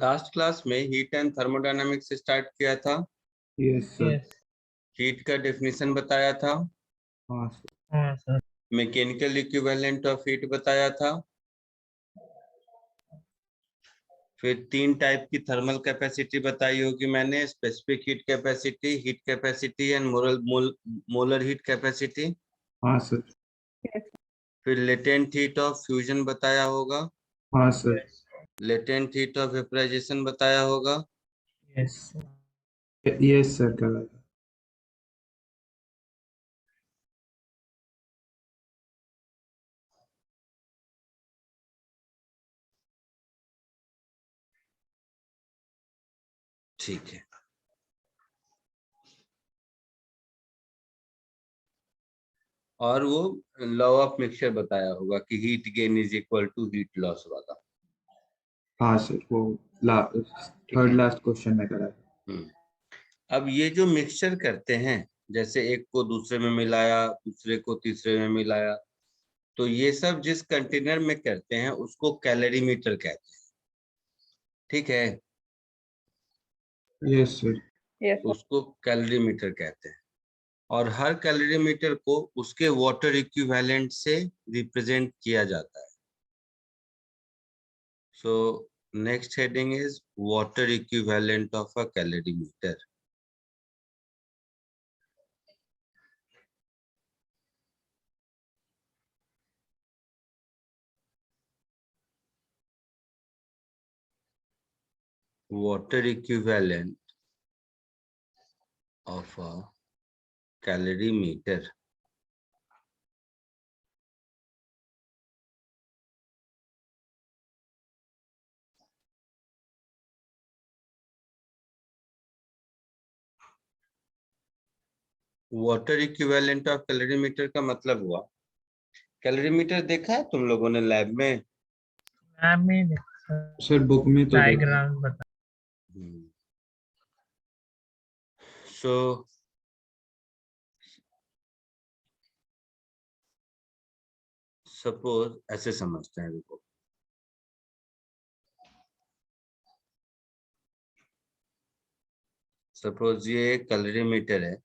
Last class में heat and thermodynamics start किया था। Yes sir. हीट का डेफिनेशन बताया था। हाँ सर। हाँ sir. Mechanical equivalent of heat बताया था। फिर 3 टाइप की थर्मल कैपेसिटी बताई होगी मैंने, specific heat capacity and molar heat capacity. हाँ सर। फिर लेटेंट हीट ऑफ फ्यूजन बताया होगा। हाँ sir. Latent heat of vaporization बताया होगा। यस यस सर करा। ठीक है। और वो लॉ ऑफ मिक्सचर बताया होगा कि heat gain is equal to heat loss वाला। हाँ सर वो ठीक थर्ड है। लास्ट क्वेश्चन में करा है। अब ये जो मिक्सचर करते हैं, जैसे एक को दूसरे में मिलाया, दूसरे को तीसरे में मिलाया, तो ये सब जिस कंटेनर में करते हैं उसको कैलोरीमीटर कहते हैं। ठीक है, यस सर। उसको कैलोरीमीटर कहते हैं। और हर कैलोरीमीटर को उसके वाटर इक्विवेलेंट से रिप्रेजेंट किया जाता है। So next heading is water equivalent of a calorimeter. water equivalent of a calorimeter. Water equivalent of calorimeter का मतलब हुआ, कैलोरीमीटर देखा है तुम लोगों ने लैब में? सर बुक में तो डायग्राम बता। सो सपोज ऐसे समझते हैं, देखो सपोज ये कैलोरीमीटर है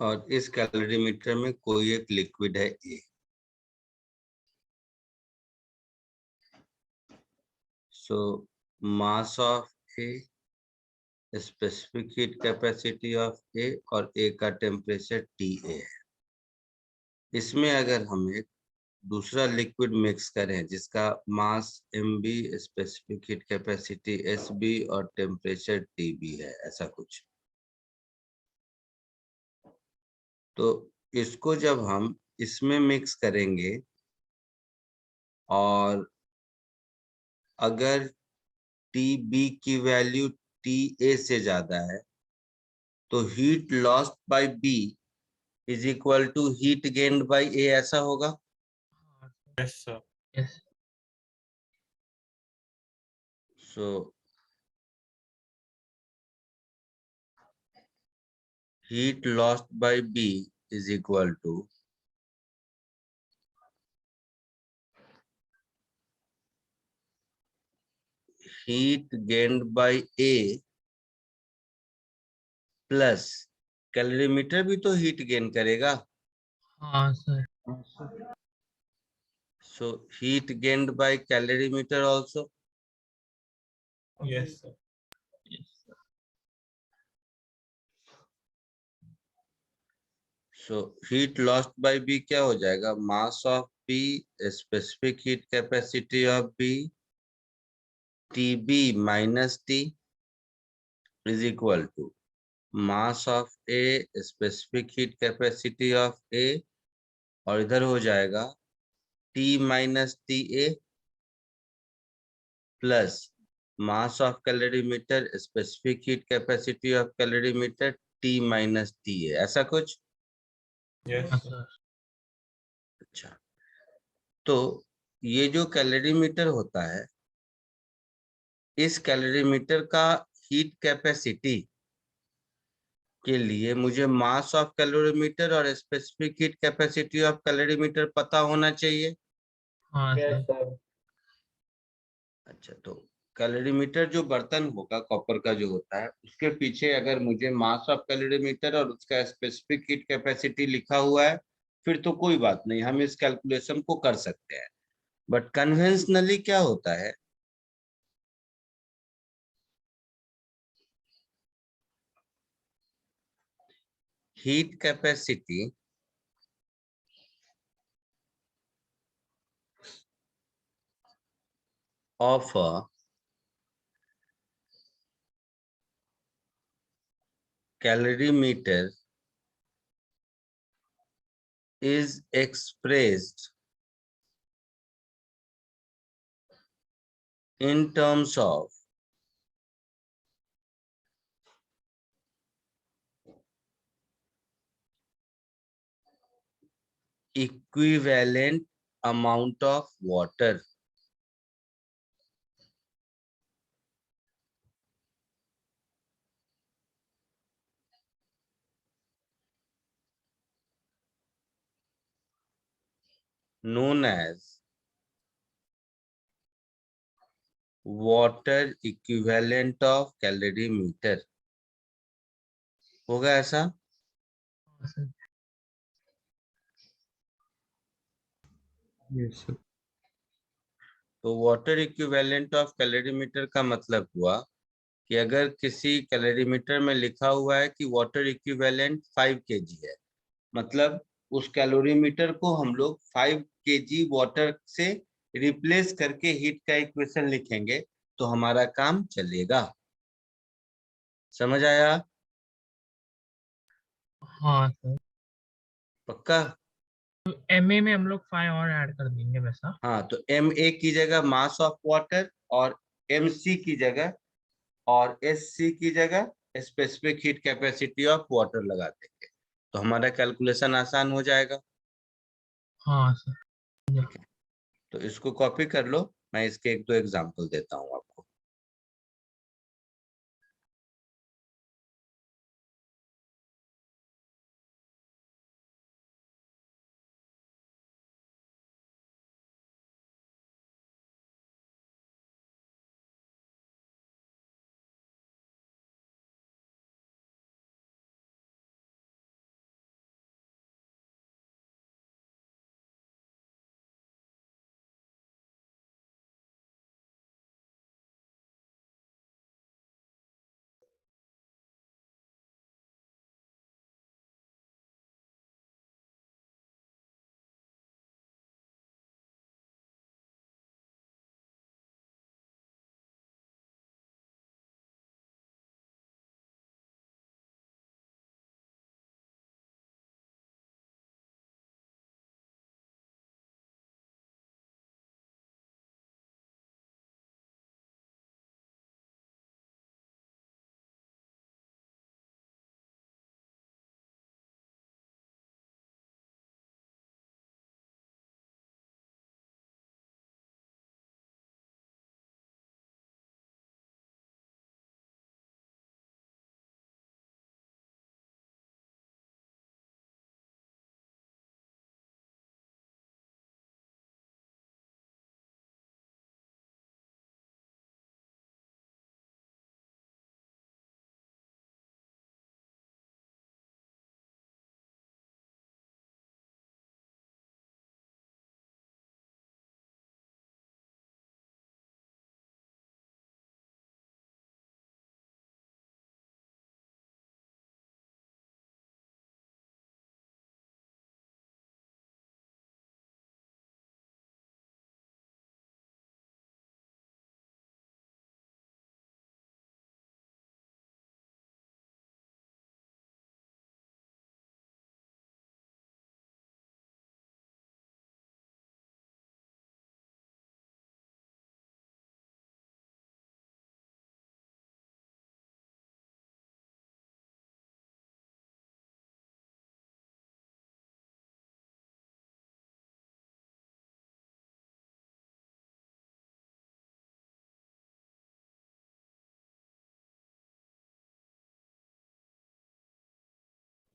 और इस कैलोरीमीटर में कोई एक लिक्विड है A. So mass of A, specific heat capacity of A, और ए का टेम्परेचर टी ए है। इसमें अगर हम एक दूसरा लिक्विड मिक्स करें जिसका मास mb, specific heat capacity sb और टेम्परेचर tb है, ऐसा कुछ, तो इसको जब हम इसमें मिक्स करेंगे और अगर tb की वैल्यू ta से ज्यादा है तो heat lost by b is equal to heat gained by a, ऐसा होगा। Yes sir. Yes so heat lost by b is equal to heat gained by a plus calorimeter भी तो heat gain करेगा। हाँ sir. So heat gained by calorimeter also. Yes sir. So heat lost by B क्या हो जाएगा, mass of B, specific heat capacity of B, TB minus T is equal to mass of A, specific heat capacity of A, और इधर हो जाएगा T minus T A plus mass of calorimeter, specific heat capacity of calorimeter T minus T ए, ऐसा कुछ। Yes sir. अच्छा, तो ये जो कैलोरीमीटर होता है, इस कैलोरीमीटर का हीट कैपेसिटी के लिए मुझे मास ऑफ कैलोरीमीटर और specific heat capacity of calorimeter पता होना चाहिए। हाँ यस सर। सर। अच्छा, तो कैलोरीमीटर जो बर्तन होगा कॉपर का जो होता है, उसके पीछे अगर मुझे मास ऑफ कैलोरीमीटर और उसका स्पेसिफिक हीट कैपेसिटी लिखा हुआ है, फिर तो कोई बात नहीं, हम इस कैलकुलेशन को कर सकते हैं। बट कन्वेंशनली क्या होता है, heat capacity of a calorimeter is expressed in terms of equivalent amount of water. Known as water equivalent of calorimeter. होगा ऐसा? हाँ सर। Yes sir. तो वाटर इक्विवेलेंट ऑफ कैलोरीमीटर का मतलब हुआ कि अगर किसी कैलोरीमीटर में लिखा हुआ है कि वाटर इक्विवेलेंट 5 kg है, मतलब उस कैलोरीमीटर को हम लोग 5 kg वाटर से रिप्लेस करके हीट का इक्वेशन लिखेंगे तो हमारा काम चलेगा। समझ आया? हाँ सर। पक्का? तो एमए में हम लोग 5 और ऐड कर देंगे वैसा। हाँ, तो MA की जगह मास ऑफ वाटर और MC की जगह और SC की जगह specific heat capacity of water लगा देंगे, तो हमारा कैलकुलेशन आसान हो जाएगा। हाँ सर। ठीक है, तो इसको कॉपी कर लो, मैं इसके एक दो एग्जांपल देता हूँ आपको।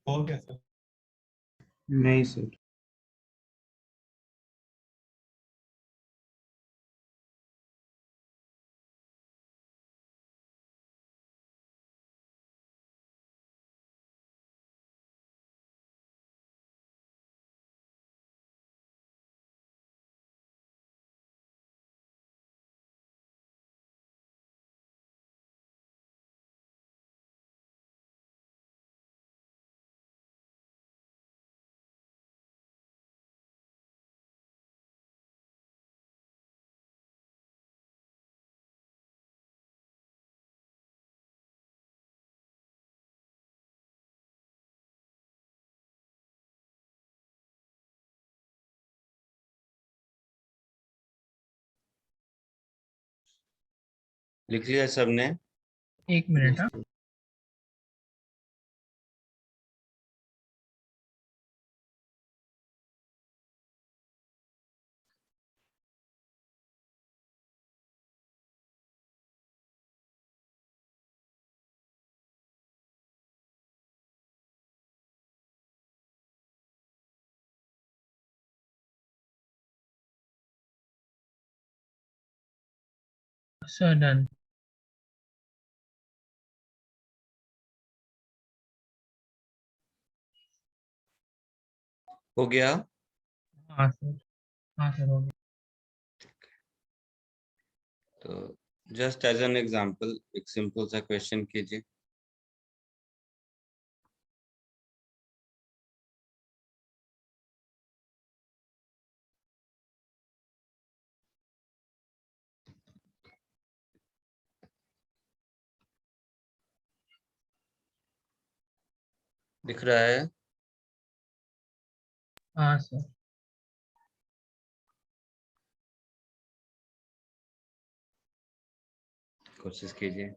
हो गया सर। नहीं सर। लिख लिया सबने? एक मिनट। हाँ, सर डन। हो गया? हाँ सर, हाँ सर हो गया। तो जस्ट एज एन एग्जांपल एक सिंपल सा क्वेश्चन कीजिए। दिख रहा है? हाँ सर। कोशिश कीजिए।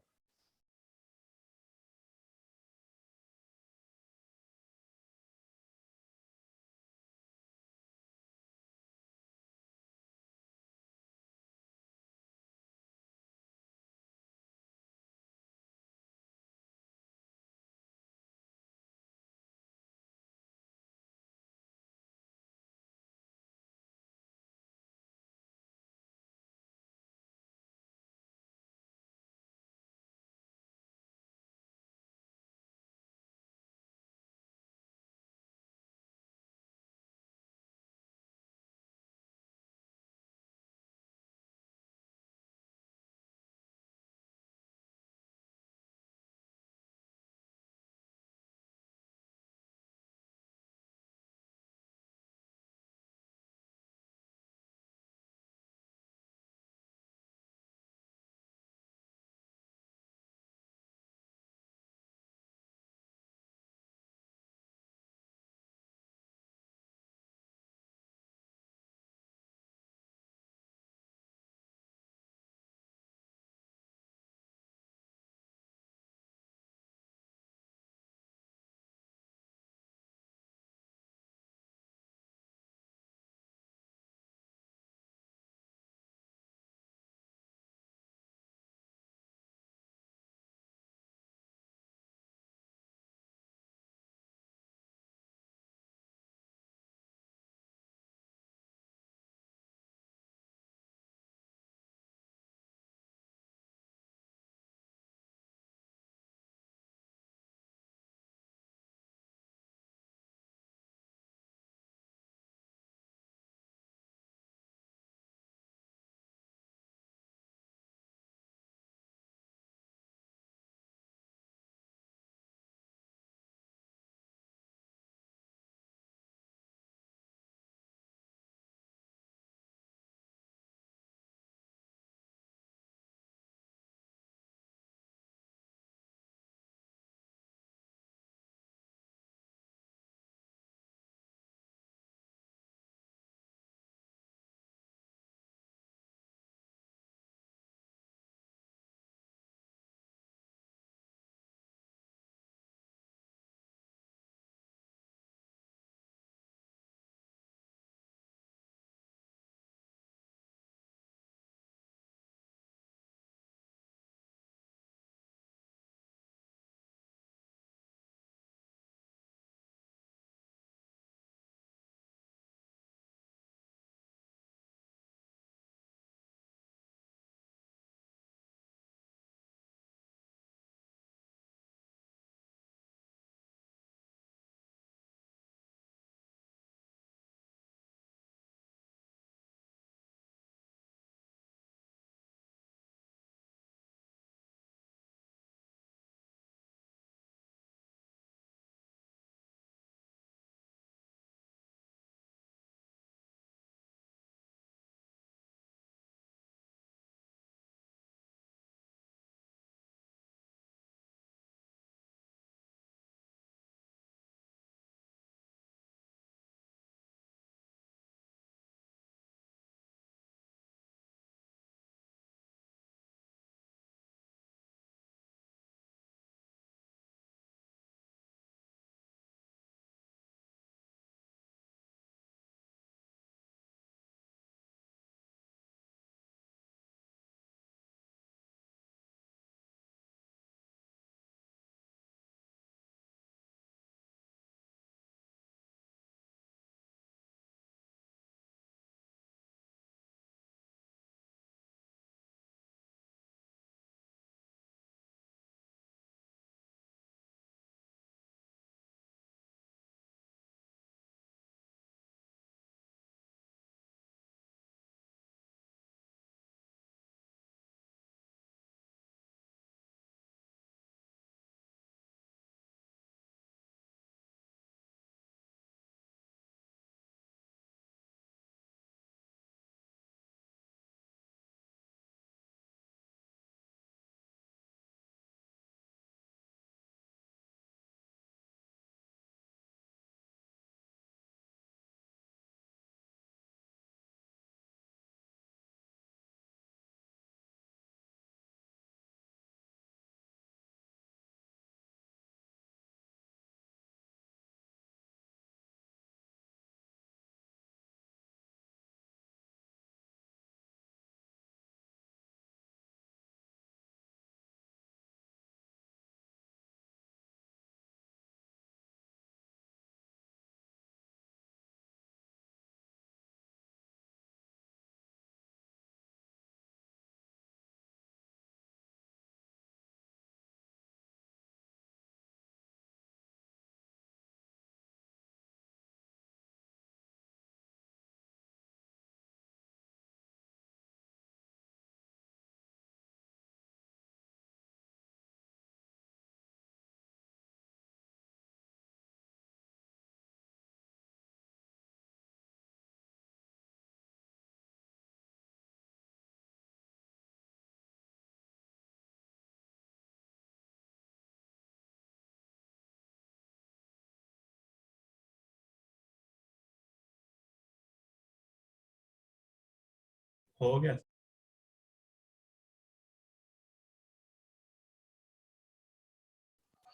हो गया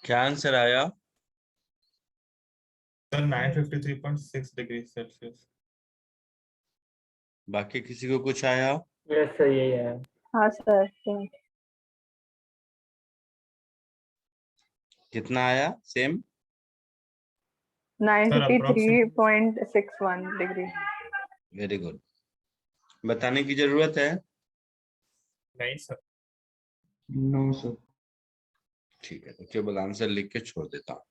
क्या आंसर आया? Sir 953.6 degree Celsius. बाकी किसी को कुछ आया? यस सर यही है। हाँ सर, सेम। कितना आया? सेम? 93.61 डिग्री। Very good. बताने की जरूरत है? नहीं सर। No sir. ठीक है, तो केवल आंसर लिख के छोड़ देता हूँ।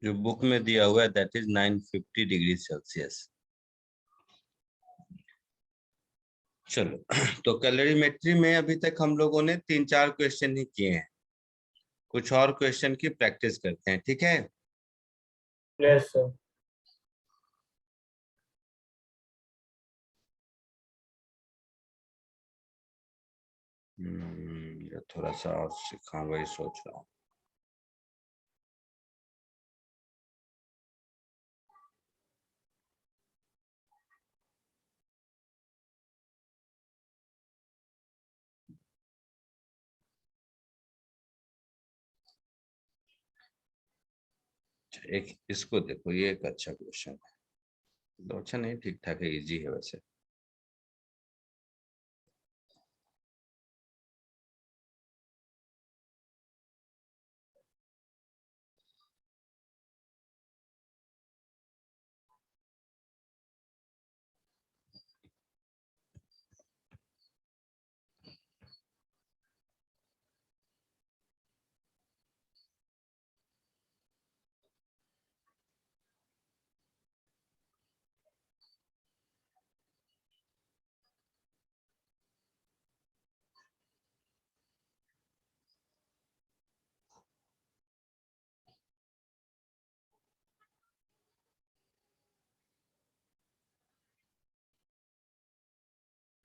जो बुक में दिया हुआ है दैट इज 950 डिग्री सेल्सियस। चलो, तो कैलोरीमेट्री में अभी तक हम लोगों ने 3-4 क्वेश्चन ही किए हैं। कुछ और क्वेश्चन की प्रैक्टिस करते हैं, ठीक है? Yes sir. ये थोड़ा सा और सीखा, वही सोच रहा हूँ। एक इसको देखो, ये एक अच्छा क्वेश्चन है। तो अच्छा नहीं, ठीक ठाक है, इजी है वैसे।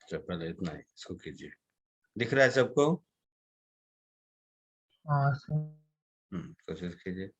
अच्छा, पहले इतना ही इसको कीजिए। दिख रहा है सबको? हाँ सर। कोशिश कीजिए।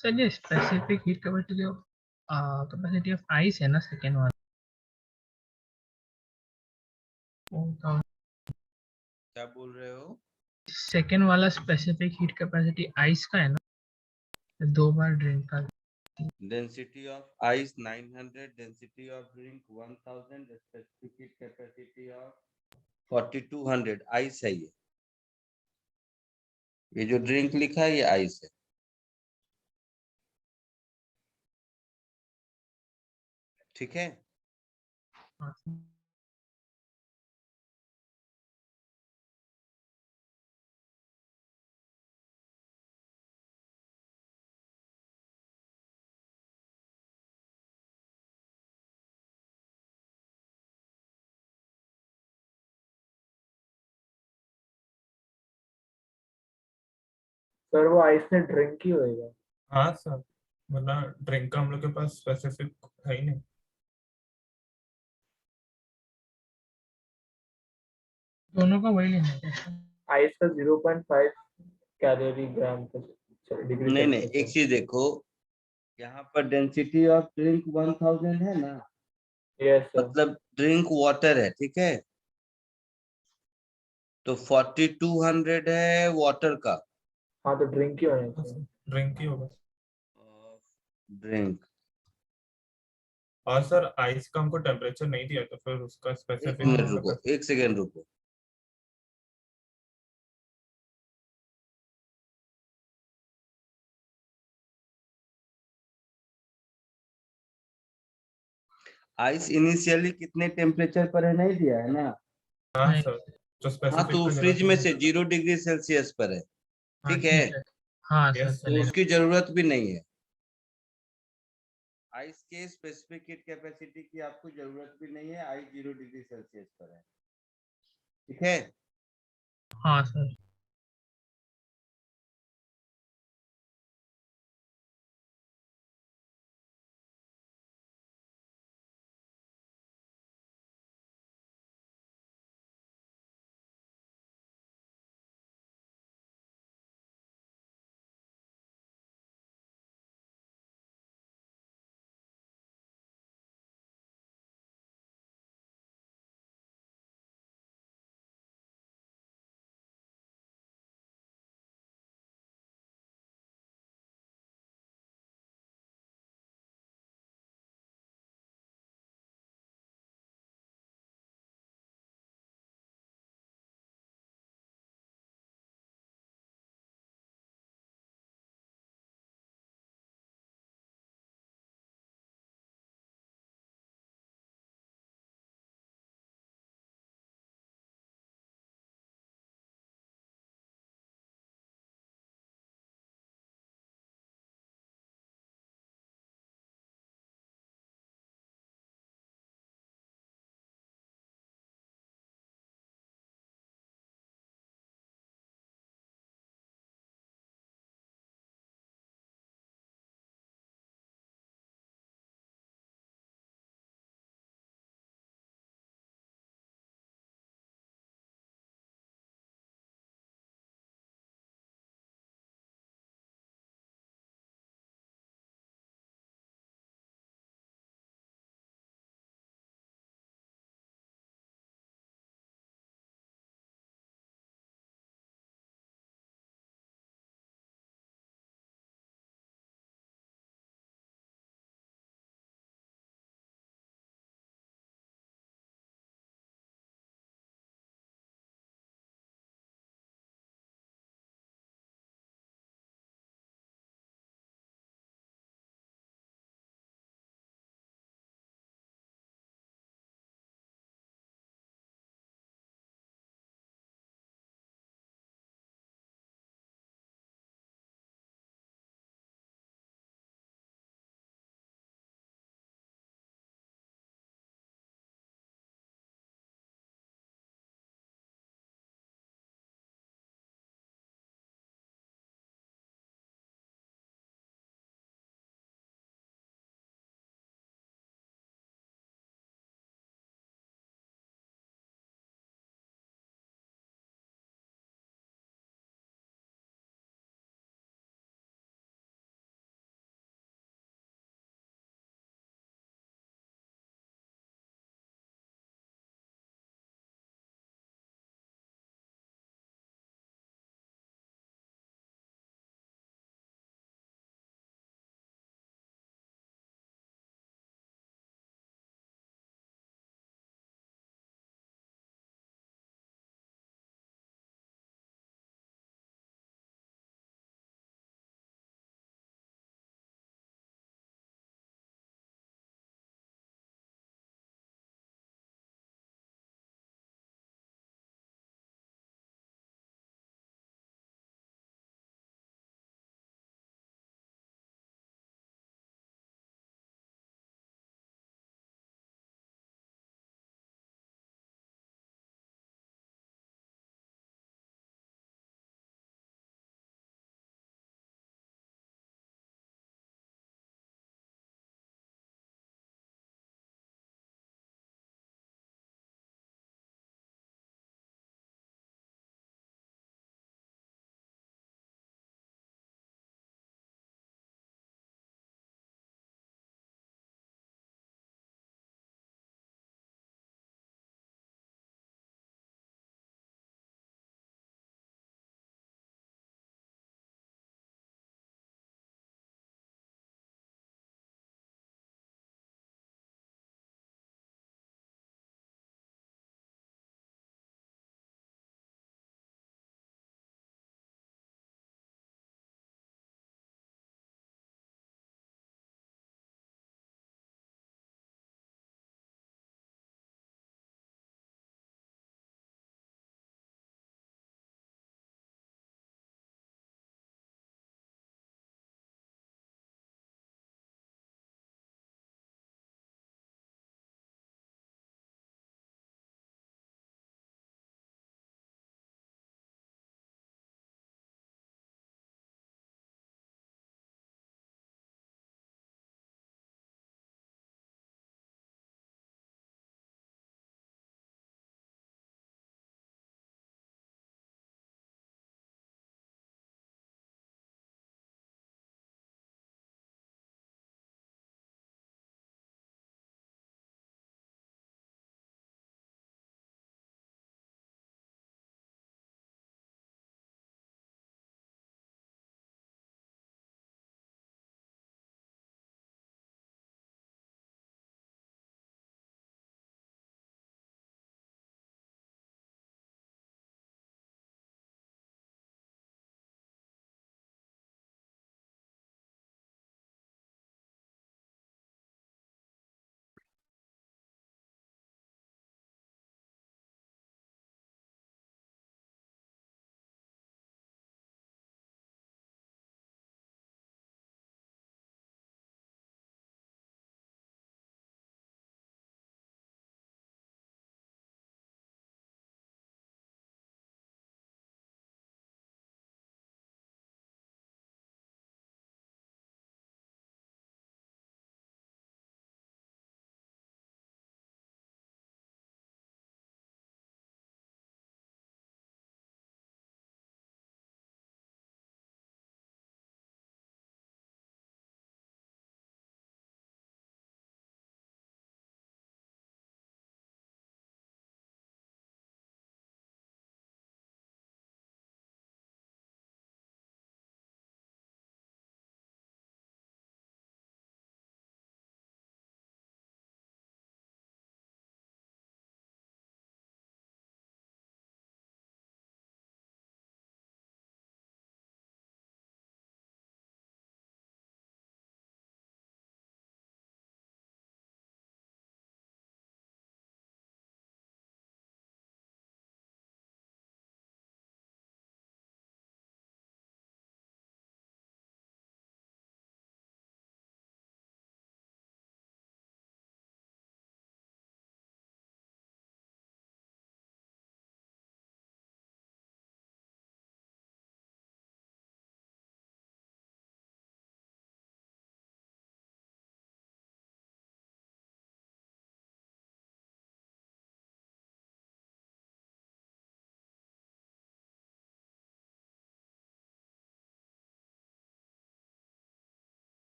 सर ये specific heat capacity of ice है ना, सेकेंड वाला? क्या बोल रहे हो? सेकेंड वाला स्पेसिफिक हीट कैपेसिटी आइस का है ना, 2 बार ड्रिंक का। Density of ice 900, density of drink 1000, specific heat capacity of 4200। Ice है ये जो ड्रिंक लिखा है ये आइस है। ठीक है। हाँ, सर वो आइस में ड्रिंक ही होएगा। हाँ सर, मतलब ड्रिंक का हम लोग के पास स्पेसिफिक है ही नहीं। दोनों का वही लेना है। आइस का 0.5 कैलोरी ग्राम डिग्री नहीं नहीं, सेल्सियस एक चीज देखो, यहाँ पर डेंसिटी ऑफ ड्रिंक 1000 है ना, है। Yes sir. मतलब ड्रिंक वाटर है, ठीक है। तो 4200 है वाटर का हाँ तो ड्रिंक ही होना चाहिए। ड्रिंक ही होगा। ड्रिंक। और सर आइस का हमको टेम्परेचर नहीं दिया, तो फिर उसका एक स्पेसिफिक मिनट रुको, एक सेकेंड रुको। आइस इनिशियली कितने टेम्परेचर पर है नहीं दिया है ना। हाँ नहीं। सर, जो हाँ स्पेसिफिक तो का फ्रिज जरूरत में नहीं से है। 0 डिग्री सेल्सियस पर है, हाँ ठीक है। ठीक है। हाँ सर यस तो चलेगा। उसकी जरूरत भी नहीं है। आइस के स्पेसिफिक हीट कैपेसिटी की आपको जरूरत भी नहीं है, आइस 0 डिग्री सेल्सियस पर है, ठीक है। हाँ सर।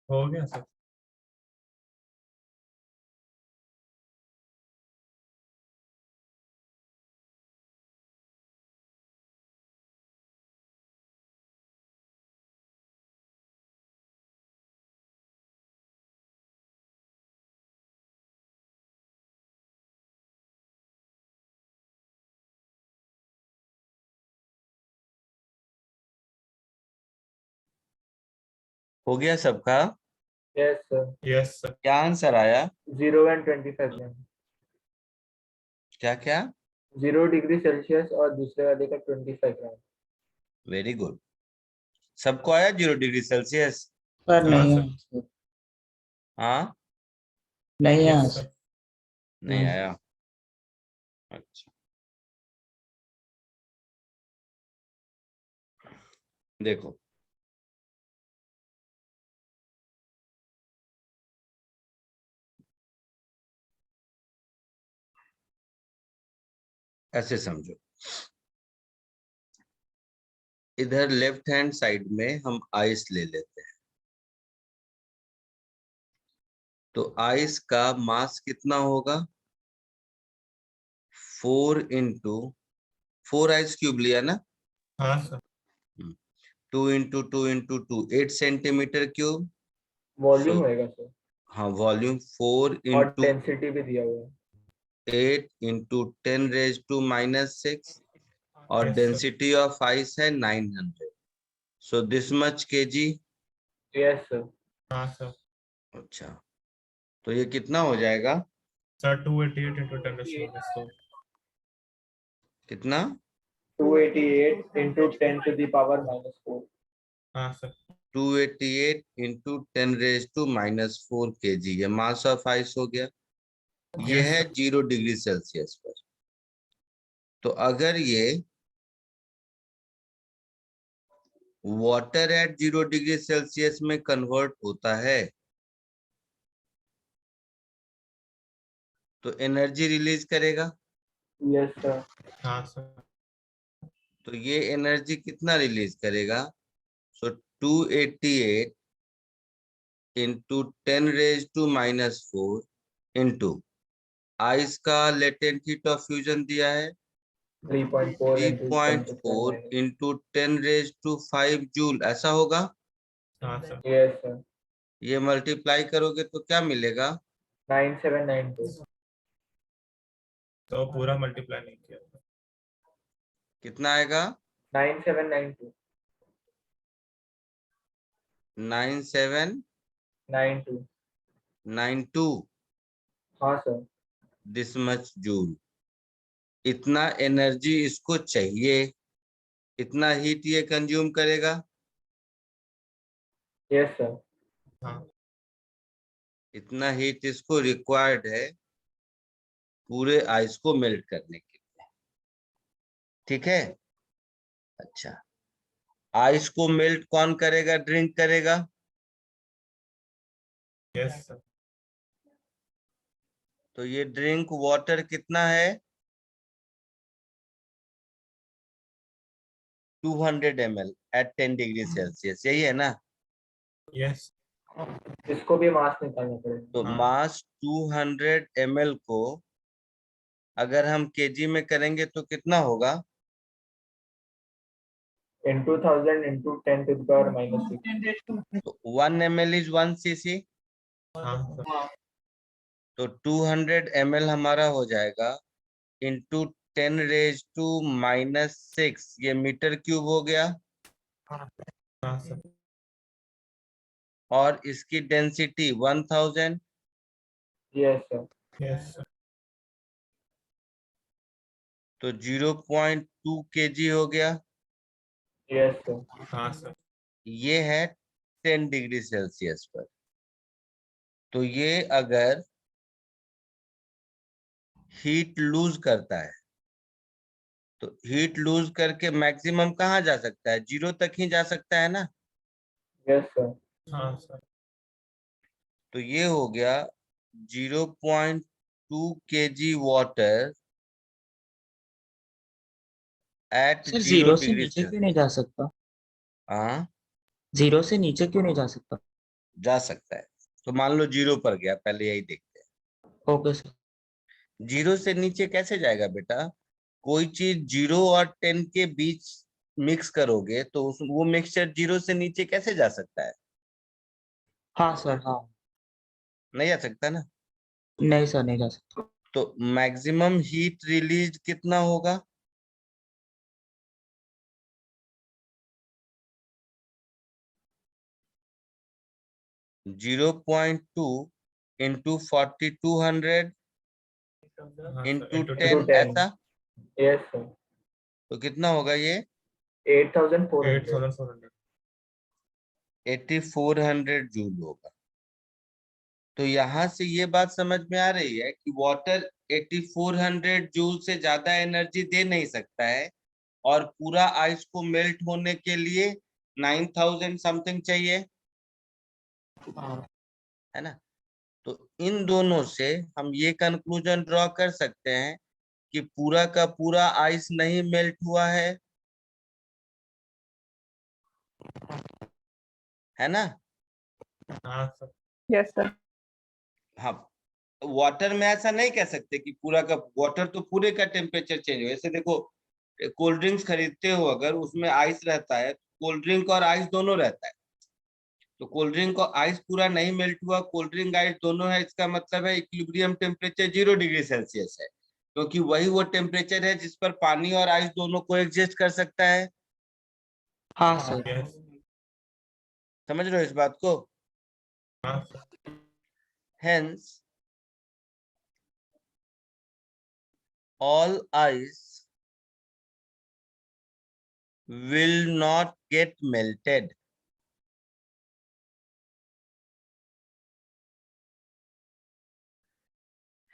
हो गया सर। हो गया सबका? Yes sir. Yes sir. क्या आंसर आया? 0 and 25 ग्राम। क्या क्या? 0 डिग्री सेल्सियस और दूसरे वाले का 25 ग्राम। Very good. सबको आया 0 डिग्री सेल्सियस? सर हाँ नहीं सर। आया सर, हाँ, नहीं आया यस सर। सर। नहीं आया। अच्छा, देखो ऐसे समझो, इधर लेफ्ट हैंड साइड में हम आइस ले लेते हैं। तो आइस का मास कितना होगा? 4 आइस क्यूब लिया ना? हाँ sir. 2 × 2 × 2 8 centimetre cube. Volume So, होएगा सर, हाँ, वॉल्यूम 4 और × डेंसिटी भी दिया हुआ है। 8 × 10⁻⁻⁶ और Yes, sir. Density of ice है 900। So this much KG. Yes sir. हाँ सर। अच्छा, तो ये कितना हो जाएगा? Sir 288 into 10⁻⁴। कितना? 288 into 10 to the power -4। हाँ सर। 288 × 10⁻⁻⁴ kg, ये मास ऑफ आइस हो गया। ये Yes, है sir. 0 डिग्री सेल्सियस पर। तो अगर ये वाटर एट 0 डिग्री सेल्सियस में कन्वर्ट होता है तो एनर्जी रिलीज करेगा। Yes sir. हाँ सर। तो ये एनर्जी कितना रिलीज करेगा? सो 288 × 10⁻⁻⁴ इंटू आइस का लेटेंट हीट ऑफ फ्यूजन दिया है 3.4 into 10 to 3.4 10 × 10⁵ जूल, ऐसा होगा। हाँ सर। Yes sir. ये मल्टीप्लाई करोगे तो क्या मिलेगा? 9792। तो पूरा मल्टीप्लाई नहीं किया। कितना आएगा? 9792। 9792 92। हाँ सर। This much joule. इतना एनर्जी इसको चाहिए, इतना हीट ये कंज्यूम करेगा। Yes sir. हाँ। इतना हीट इसको रिक्वायर्ड है पूरे आइस को मेल्ट करने के लिए। ठीक है। अच्छा, आइस को मेल्ट कौन करेगा? ड्रिंक करेगा। Yes sir. तो ये ड्रिंक वाटर कितना है? 200 ml एट 10 डिग्री सेल्सियस, यही है ना? यस। इसको भी मास निकालना पड़ेगा। तो हाँ। मास 200 ml को अगर हम केजी में करेंगे तो कितना होगा? into 1000 into 10 to the power -6। तो 1 ml इज 1 cc। हाँ सर। तो 200 ml हमारा हो जाएगा इंटू 10⁻⁻⁶, ये मीटर क्यूब हो गया। हाँ सर। और इसकी density 1000। Yes sir. Yes sir. तो 0.2 kg हो गया। Yes sir. हाँ सर। ये है 10 डिग्री सेल्सियस पर। तो ये अगर हीट लूज करता है तो हीट लूज करके मैक्सिमम कहाँ जा सकता है? 0 तक ही जा सकता है ना। Yes sir. हाँ सर। तो ये हो गया 0.2 kg water eight sir 0 zero से डिग्री नीचे क्यों सेल्सियस। नहीं जा सकता? हाँ, जीरो से नीचे क्यों नहीं जा सकता? जा सकता है। तो मान लो 0 पर गया, पहले यही देखते हैं। Okay sir. 0 से नीचे कैसे जाएगा बेटा? कोई चीज 0 और 10 के बीच मिक्स करोगे तो वो मिक्सचर 0 से नीचे कैसे जा सकता है? हाँ सर, हाँ। नहीं जा सकता ना। नहीं सर, नहीं जा सकता। तो मैक्सिमम हीट रिलीज कितना होगा? जीरो पॉइंट टू इंटू 4200 हाँ इंटू सर, 10, 10. ऐसा। Yes, sir. तो कितना होगा ये? 8,400. 8400। 8400 जूल होगा। तो यहां से ये बात समझ में आ रही है कि वाटर 8400 जूल से ज्यादा एनर्जी दे नहीं सकता है, और पूरा आइस को मेल्ट होने के लिए 9000 समथिंग चाहिए, हाँ है ना। तो इन दोनों से हम ये कंक्लूजन ड्रॉ कर सकते हैं कि पूरा का पूरा आइस नहीं मेल्ट हुआ है ना। हाँ सर। Yes, sir. हाँ, वाटर में ऐसा नहीं कह सकते कि पूरा का वाटर तो पूरे का टेम्परेचर चेंज हो। ऐसे देखो, कोल्ड ड्रिंक्स खरीदते हो, अगर उसमें आइस रहता है, कोल्ड ड्रिंक और आइस दोनों रहता है। तो कोल्ड ड्रिंक और आइस पूरा नहीं मेल्ट हुआ, कोल्ड ड्रिंक आइस दोनों है, इसका मतलब है इक्विलिब्रियम टेम्परेचर 0 डिग्री सेल्सियस है, क्योंकि वही वो टेम्परेचर है जिस पर पानी और आइस दोनों को एग्जिस्ट कर सकता है। हाँ सर। यस। समझ रहे हो इस बात को? हाँ sir. Hence, all ice will not get melted.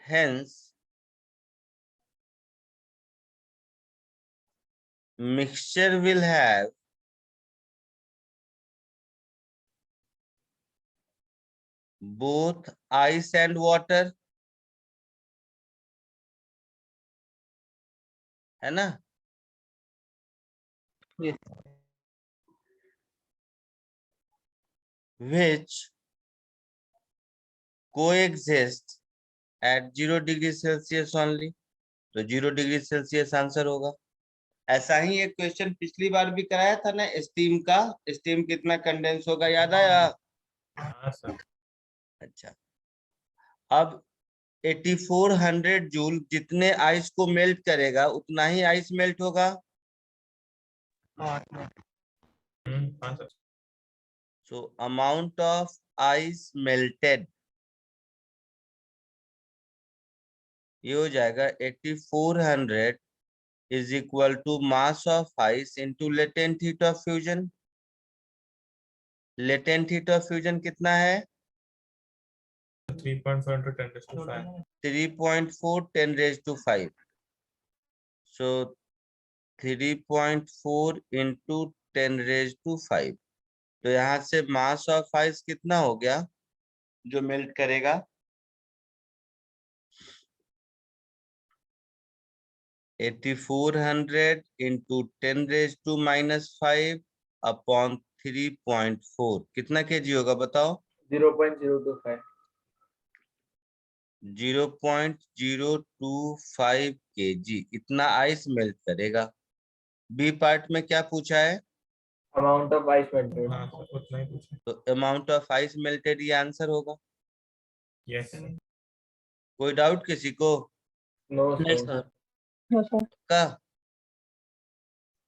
Hence, mixture will have both ice and water, है ना। Yes. Which coexist at 0 degree Celsius only. तो 0 डिग्री सेल्सियस आंसर होगा। ऐसा ही एक क्वेश्चन पिछली बार भी कराया था ना, स्टीम का। स्टीम कितना कंडेंस होगा, याद आया? हाँ सर। अच्छा, अब 8400 जूल जितने आइस को मेल्ट करेगा उतना ही आइस मेल्ट होगा। हाँ हाँ sir. So amount of ice melted, ये हो जाएगा 8400 is equal to mass of ice into latent heat of fusion. Latent heat of fusion कितना है? 3.4 into 10⁵. 3.4 10⁵. सो 3.4 इंटू 10⁵. तो यहाँ से मास ऑफ आइस कितना हो गया जो मेल्ट करेगा? 8400 इंटू 10⁻⁻5 अपॉन 3.4, कितना केजी होगा बताओ? 0.025. 0.025 केजी, इतना आइस मेल्ट करेगा। बी पार्ट में क्या पूछा है? Amount of ice melted. हाँ सर, उतना ही पूछा। तो अमाउंट ऑफ आइस मेल्टेड ये आंसर होगा। यस। कोई डाउट किसी को? No, नहीं sir. सर। No, sir. का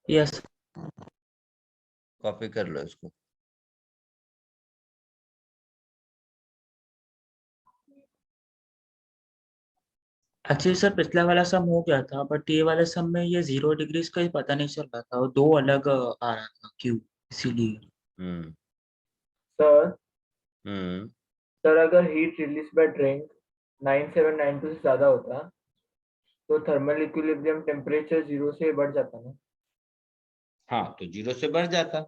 यस। कॉपी कर लो इसको। एक्चुअली सर पिछला वाला सम हो गया था, बट ये वाले सम में ये 0 डिग्रीज का ही पता नहीं चल रहा था, और दो अलग आ रहा था, क्यों, इसीलिए। हम्म Sir, हम्म सर अगर हीट रिलीज बाय ड्रिंक 9792 से ज्यादा होता तो थर्मल इक्विलिब्रियम टेम्परेचर 0 से बढ़ जाता ना। हाँ, तो 0 से बढ़ जाता।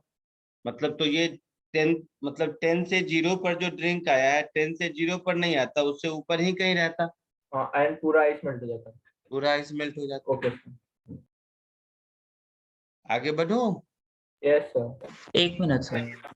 मतलब तो ये 10, मतलब 10 से 0 पर जो ड्रिंक आया है 10 से 0 पर नहीं आता, उससे ऊपर ही कहीं रहता, हाँ, एंड पूरा आइस मेल्ट हो जाता। पूरा आइस मेल्ट हो जाता। ओके। आगे बढ़ो। Yes sir. 1 minute sir.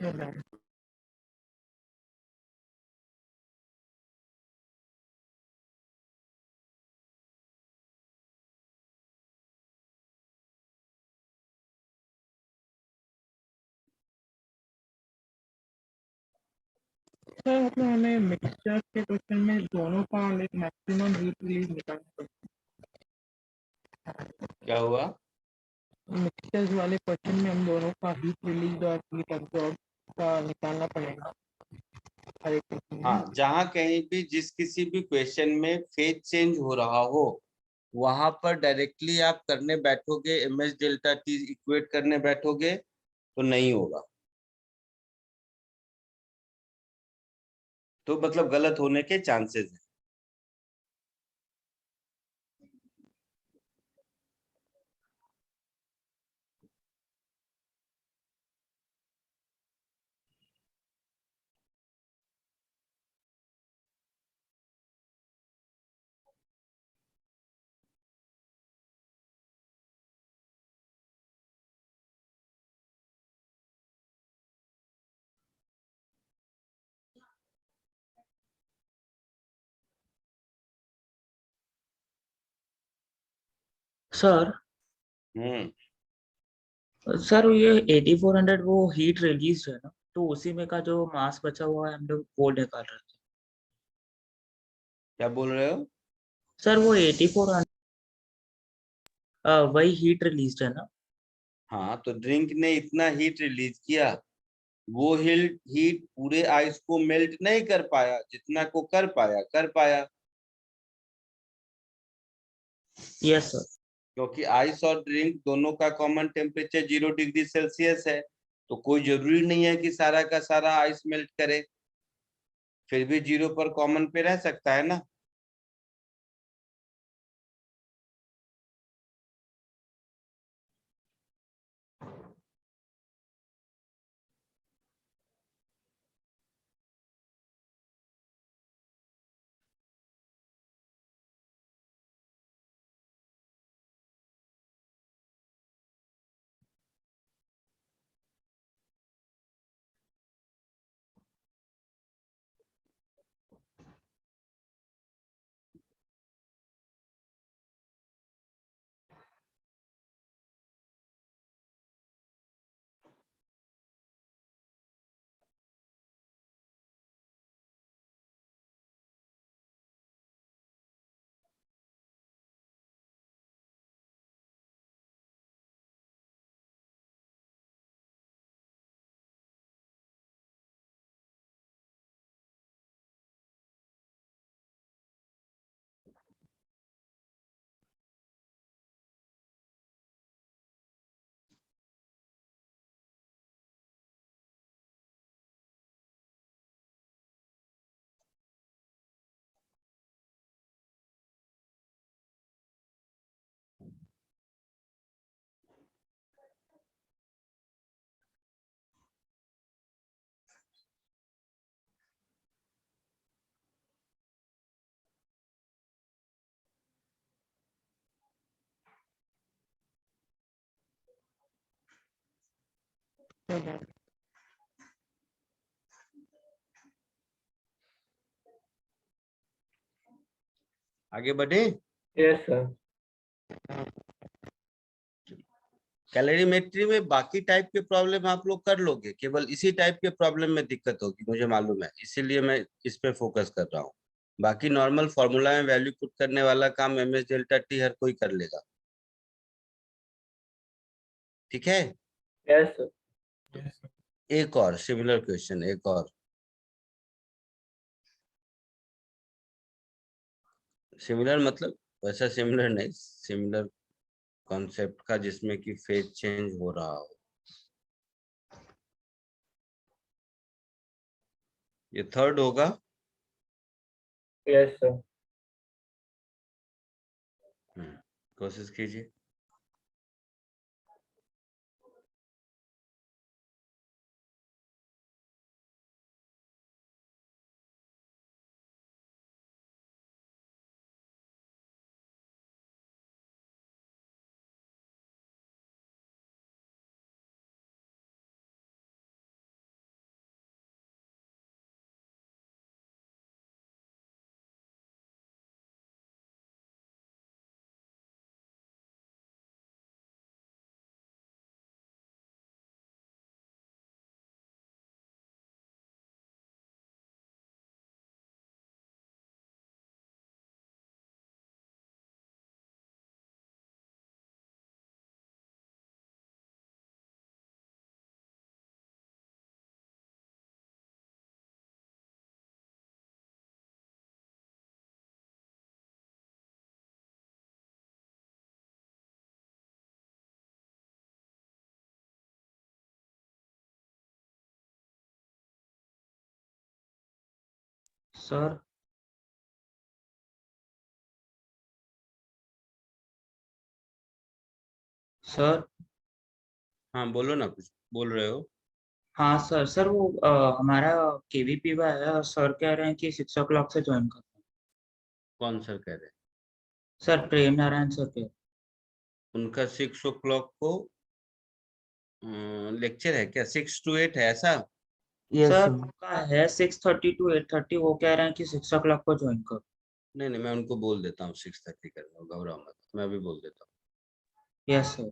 Sir मतलब हमें मिक्सचर के क्वेश्चन में दोनों का लाइक मैक्सिमम हीट रिलीज निकालना क्या हुआ? पड़ेगा। मिक्सचर्स वाले क्वेश्चन में हम दोनों का हीट रिलीज और हीट एब्जॉर्ब का निकालना पड़ेगा हर एक क्वेश्चन में। हाँ, जहाँ कहीं भी जिस किसी भी क्वेश्चन में फेज चेंज हो रहा हो, वहां पर डायरेक्टली आप करने बैठोगे, ms डेल्टा t इक्वेट करने बैठोगे तो नहीं होगा, तो मतलब गलत होने के चांसेस है। सर सर ये 8400 वो हीट रिलीज है ना, तो उसी में का जो मास बचा हुआ है हम लोग वो निकाल रहे थे। क्या बोल रहे हो? सर वो 8400 वही हीट रिलीज है ना। हाँ, तो ड्रिंक ने इतना हीट रिलीज किया, वो हीट हीट पूरे आइस को मेल्ट नहीं कर पाया, जितना को कर पाया, यस सर। क्योंकि आइस और ड्रिंक दोनों का कॉमन टेम्परेचर 0 डिग्री सेल्सियस है, तो कोई जरूरी नहीं है कि सारा का सारा आइस मेल्ट करे, फिर भी 0 पर कॉमन पे रह सकता है ना। आगे बढ़े। Yes sir. कैलोरीमेट्री में बाकी टाइप के प्रॉब्लम आप लोग कर लोगे, केवल इसी टाइप के प्रॉब्लम में दिक्कत होगी, मुझे मालूम है, इसीलिए मैं इस पे फोकस कर रहा हूँ। बाकी नॉर्मल फॉर्मूला में वैल्यू पुट करने वाला काम ms डेल्टा t हर कोई कर लेगा, ठीक है। Yes sir. Yes, sir. एक और सिमिलर क्वेश्चन, एक और सिमिलर मतलब वैसा सिमिलर नहीं, सिमिलर कॉन्सेप्ट का, जिसमें कि फेज चेंज हो रहा हो। ये थर्ड होगा। Yes sir. कोशिश कीजिए। सर सर हाँ बोलो ना, कुछ बोल रहे हो? हाँ सर सर वो हमारा केवीपी में आया, सर कह रहे हैं कि 6 o'clock से ज्वाइन करना है। कौन सर कह रहे हैं? सर प्रेम नारायण सर के। उनका 6 o'clock को लेक्चर है क्या? 6 to 8 है ऐसा? Yes sir sir. उनका है 6:30 to 8:30, वो कह रहे हैं कि 6 o'clock को ज्वाइन करो। नहीं नहीं, मैं उनको बोल देता हूँ 6:30 करना, घबराओ मत, मैं भी बोल देता हूँ। Yes sir.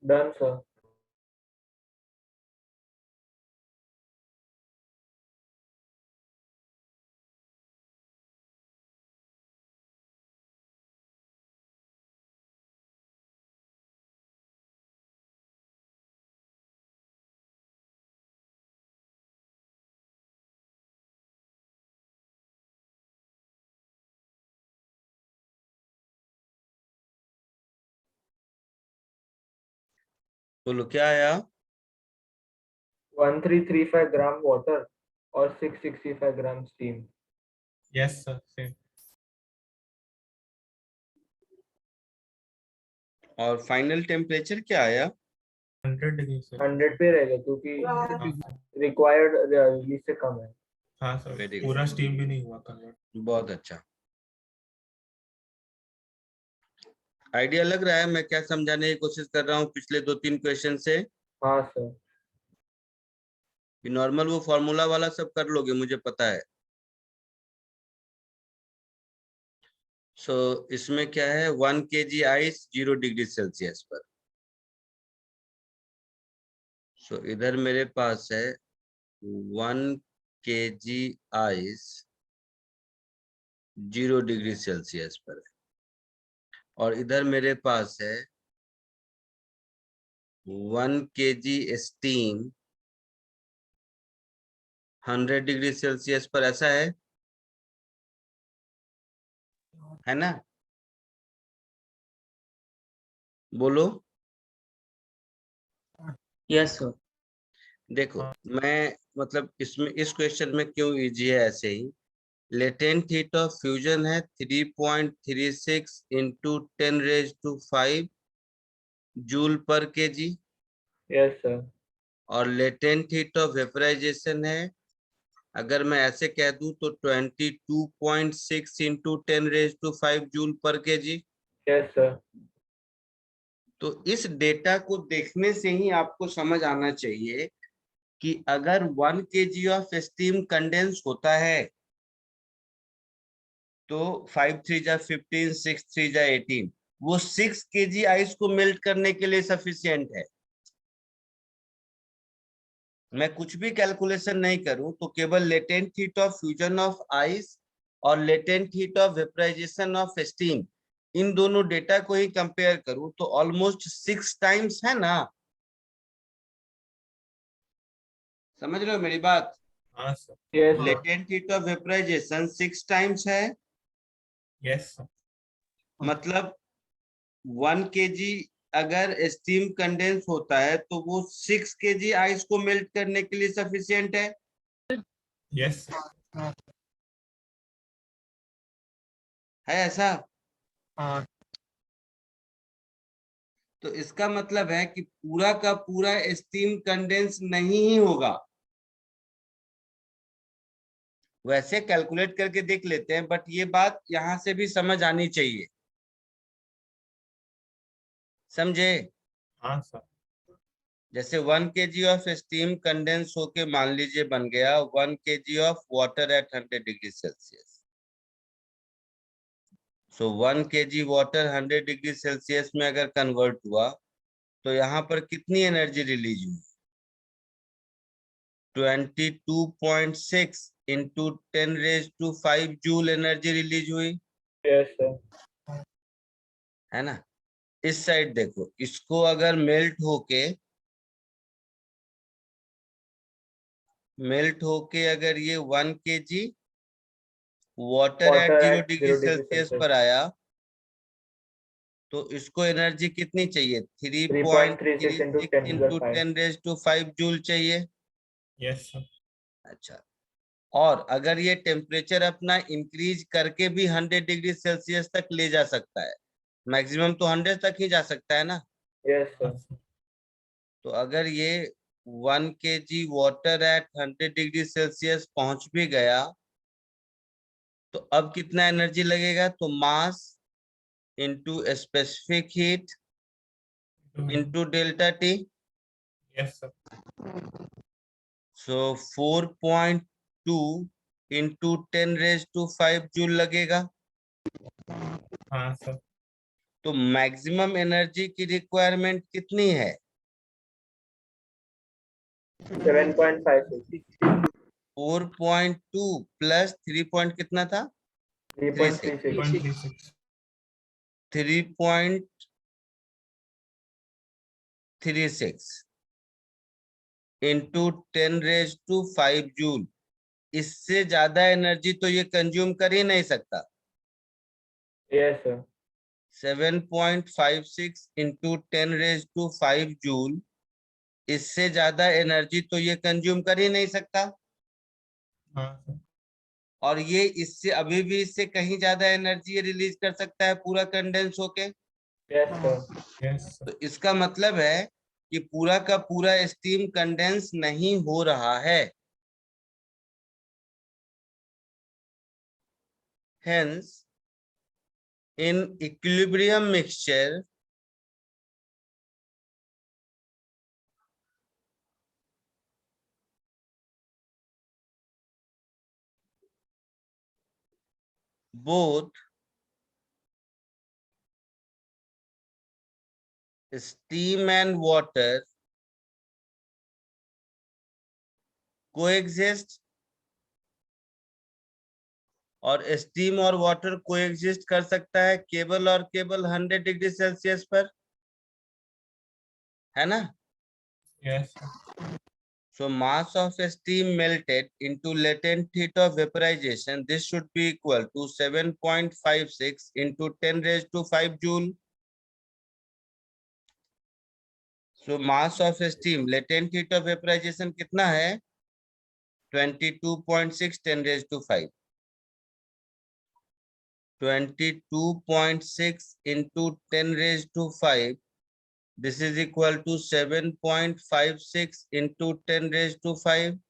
Done sir. बोलो क्या आया? 1335 ग्राम वाटर और 665 ग्राम स्टीम। Yes sir, same. और फाइनल टेम्परेचर क्या आया? 100 डिग्री सर। 100 पे रहेगा क्योंकि हाँ रिक्वायर्ड रिलीज से कम है। हाँ सर, Very good. पूरा स्टीम भी नहीं हुआ कन्वर्ट। बहुत अच्छा। आइडिया लग रहा है मैं क्या समझाने की कोशिश कर रहा हूँ पिछले 2-3 क्वेश्चन से? हाँ सर। कि नॉर्मल वो फॉर्मूला वाला सब कर लोगे, मुझे पता है। सो इसमें क्या है, 1 kg आइस 0 डिग्री सेल्सियस पर। सो इधर मेरे पास है 1 kg आइस 0 डिग्री सेल्सियस पर है, और इधर मेरे पास है 1 kg स्टीम 100 डिग्री सेल्सियस पर। ऐसा है ना? बोलो। Yes sir. देखो हाँ। मैं मतलब इसमें इस क्वेश्चन में क्यों इजी है ऐसे ही, लेटेंट हीट ऑफ फ्यूजन है 3.36 इंटू 10⁵ जूल पर केजी, यस सर। और लेटेंट हीट ऑफ वेपराइजेशन है, अगर मैं ऐसे कह दूं तो 22.6 इंटू 10⁵ जूल पर केजी। Yes sir. तो इस डेटा को देखने से ही आपको समझ आना चाहिए कि अगर 1 kg ऑफ स्टीम कंडेंस होता है तो 5 3 जा 15, 6 3 जा 18, वो 6 kg आइस को मेल्ट करने के लिए सफिशिएंट है। मैं कुछ भी कैलकुलेशन नहीं करूं तो केवल latent heat of fusion of ice और latent heat of vaporization of steam, इन दोनों डेटा को ही कंपेयर करूं तो ऑलमोस्ट 6 टाइम्स है ना। समझ रहे हो मेरी बात? हाँ sir. Yes sir. Latent heat of vaporization 6 times है, यस सर। मतलब 1 kg अगर स्टीम कंडेंस होता है तो वो 6 kg आइस को मेल्ट करने के लिए सफिशिएंट है। यस है ऐसा? हाँ तो इसका मतलब है कि पूरा का पूरा स्टीम कंडेंस नहीं ही होगा। वैसे कैलकुलेट करके देख लेते हैं, बट ये बात यहां से भी समझ आनी चाहिए। समझे? हाँ सर। जैसे 1 kg ऑफ स्टीम कंडेंस होके मान लीजिए बन गया 1 kg of water at 100 degree Celsius. So 1 kg water 100 degree Celsius में अगर कन्वर्ट हुआ तो यहाँ पर कितनी एनर्जी रिलीज हुई? 22.6 इंटू 10⁵ जूल एनर्जी रिलीज हुई, यस सर। है ना? इस साइड देखो, इसको अगर मेल्ट होके अगर ये 1 kg water at water 0 at degree 0 degree Celsius Celsius. पर आया तो इसको एनर्जी कितनी चाहिए? 3.36 इंटू 3.36 10 इंटू 5। 10⁵ जूल चाहिए। Yes sir. अच्छा, और अगर ये टेम्परेचर अपना इंक्रीज करके भी 100 डिग्री सेल्सियस तक ले जा सकता है, मैक्सिमम तो 100 तक ही जा सकता है ना। यस हाँ सर। सर। तो अगर ये 1 kg water at 100 degree Celsius पहुंच भी गया तो अब कितना एनर्जी लगेगा? तो mass into specific heat into delta T. Yes sir. So 4.2 into 10⁵ joule लगेगा। हाँ सर। तो मैक्सिमम एनर्जी की रिक्वायरमेंट कितनी है? 7.56 4.2 प्लस 3 पॉइंट कितना था? 3.36 0.36 3.36 इंटू 10⁻⁵ जूल। इससे ज्यादा एनर्जी तो ये कंज्यूम कर ही नहीं सकता। यस सर 7.56 इंटू 10⁻⁵ जूल, इससे ज्यादा एनर्जी तो ये कंज्यूम कर ही नहीं सकता। हाँ सर और ये इससे अभी भी इससे कहीं ज्यादा एनर्जी रिलीज कर सकता है पूरा कंडेंस होके। यस सर यस सर तो इसका मतलब है कि पूरा का पूरा स्टीम कंडेंस नहीं हो रहा है। Hence in equilibrium mixture both steam and water coexist, और स्टीम और वाटर कोएग्जिस्ट कर सकता है केवल और केवल 100 डिग्री सेल्सियस पर, है ना? Yes So mass of steam melted into latent heat of vaporization, this should be equal to 7.56 into 10⁵ joule. So mass of steam latent heat of vaporization कितना है? 22.6 10⁵. 22.6 into 10⁵. This is equal to 7.56 into 10⁵.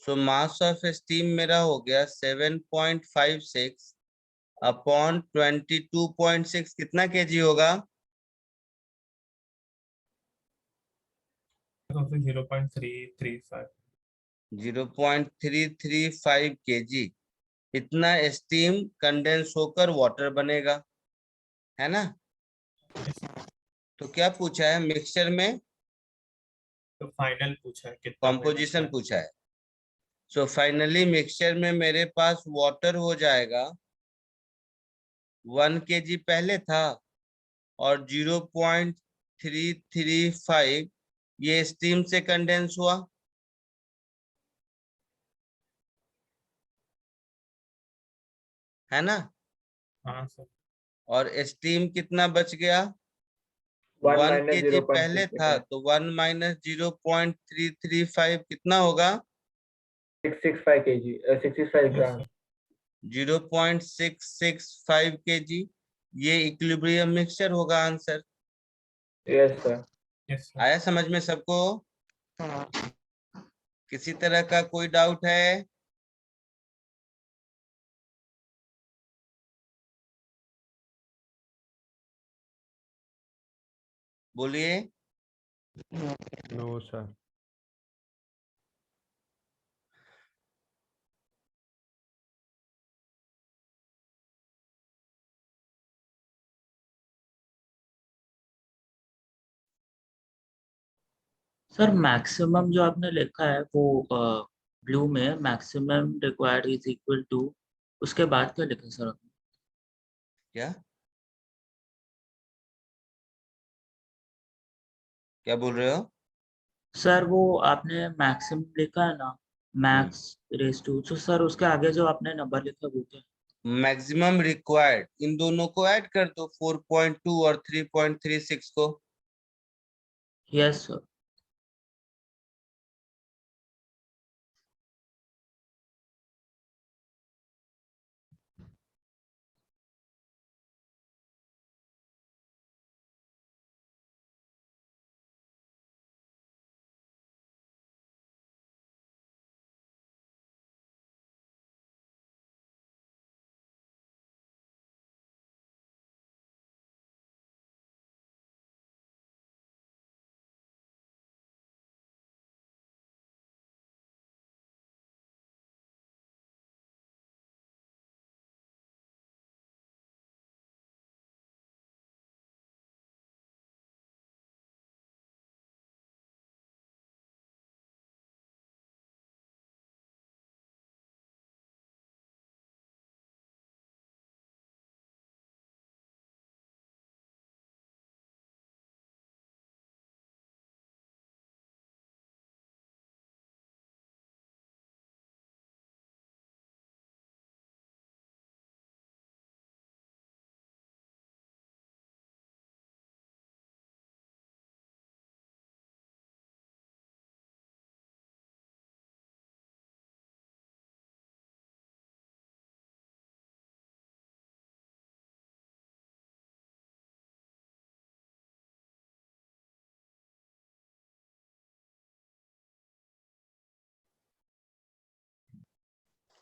So mass of steam मेरा हो गया 7.56 upon 22.6, कितना KG होगा? तो फिर 0.335 0.335 KG. इतना स्टीम कंडेंस होकर वाटर बनेगा, है ना? तो क्या पूछा है मिक्सचर में? तो फाइनल पूछा है कितना कॉम्पोजिशन पूछा है। सो फाइनली मिक्सचर में मेरे पास वाटर हो जाएगा 1 केजी पहले था, और 0.335 ये स्टीम से कंडेंस हुआ, है ना? हाँ सर और स्टीम कितना बच गया? 1 1 minus केजी पहले था 0.665 तो 1 माइनस 0.335 कितना होगा? 665 kg 65 yes gram sir 0.665 KG. ये इक्विलिब्रियम मिक्सचर होगा answer. Yes sir yes sir आया समझ में सबको? हाँ किसी तरह का कोई डाउट है? बोलिए। No sir. सर मैक्सिमम जो आपने लिखा है वो ब्लू में maximum required is equal to, उसके बाद क्या लिखा सर आपने? क्या क्या बोल रहे हो? सर वो आपने मैक्सिमम लिखा है ना, मैक्स रेस टू, तो सर उसके आगे जो आपने नंबर लिखा वो क्या? मैक्सिमम रिक्वायर्ड, इन दोनों को ऐड कर दो, 4.2 और 3.36 को। Yes sir.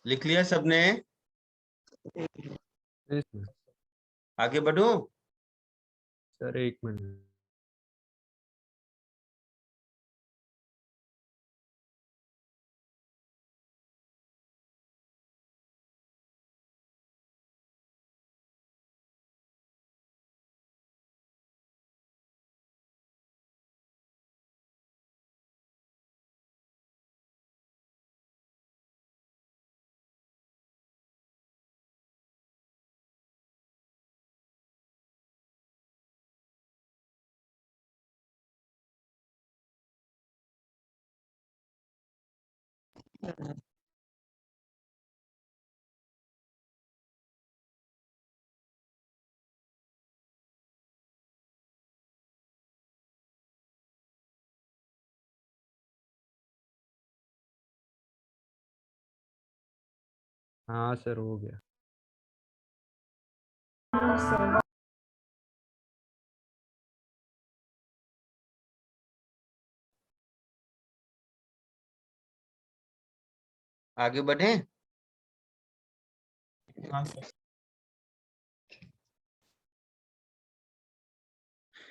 लिख लिया सबने? Yes sir. आगे बढ़ूं? Sir 1 minute. हाँ सर हो गया। आगे बढ़े? हाँ सर।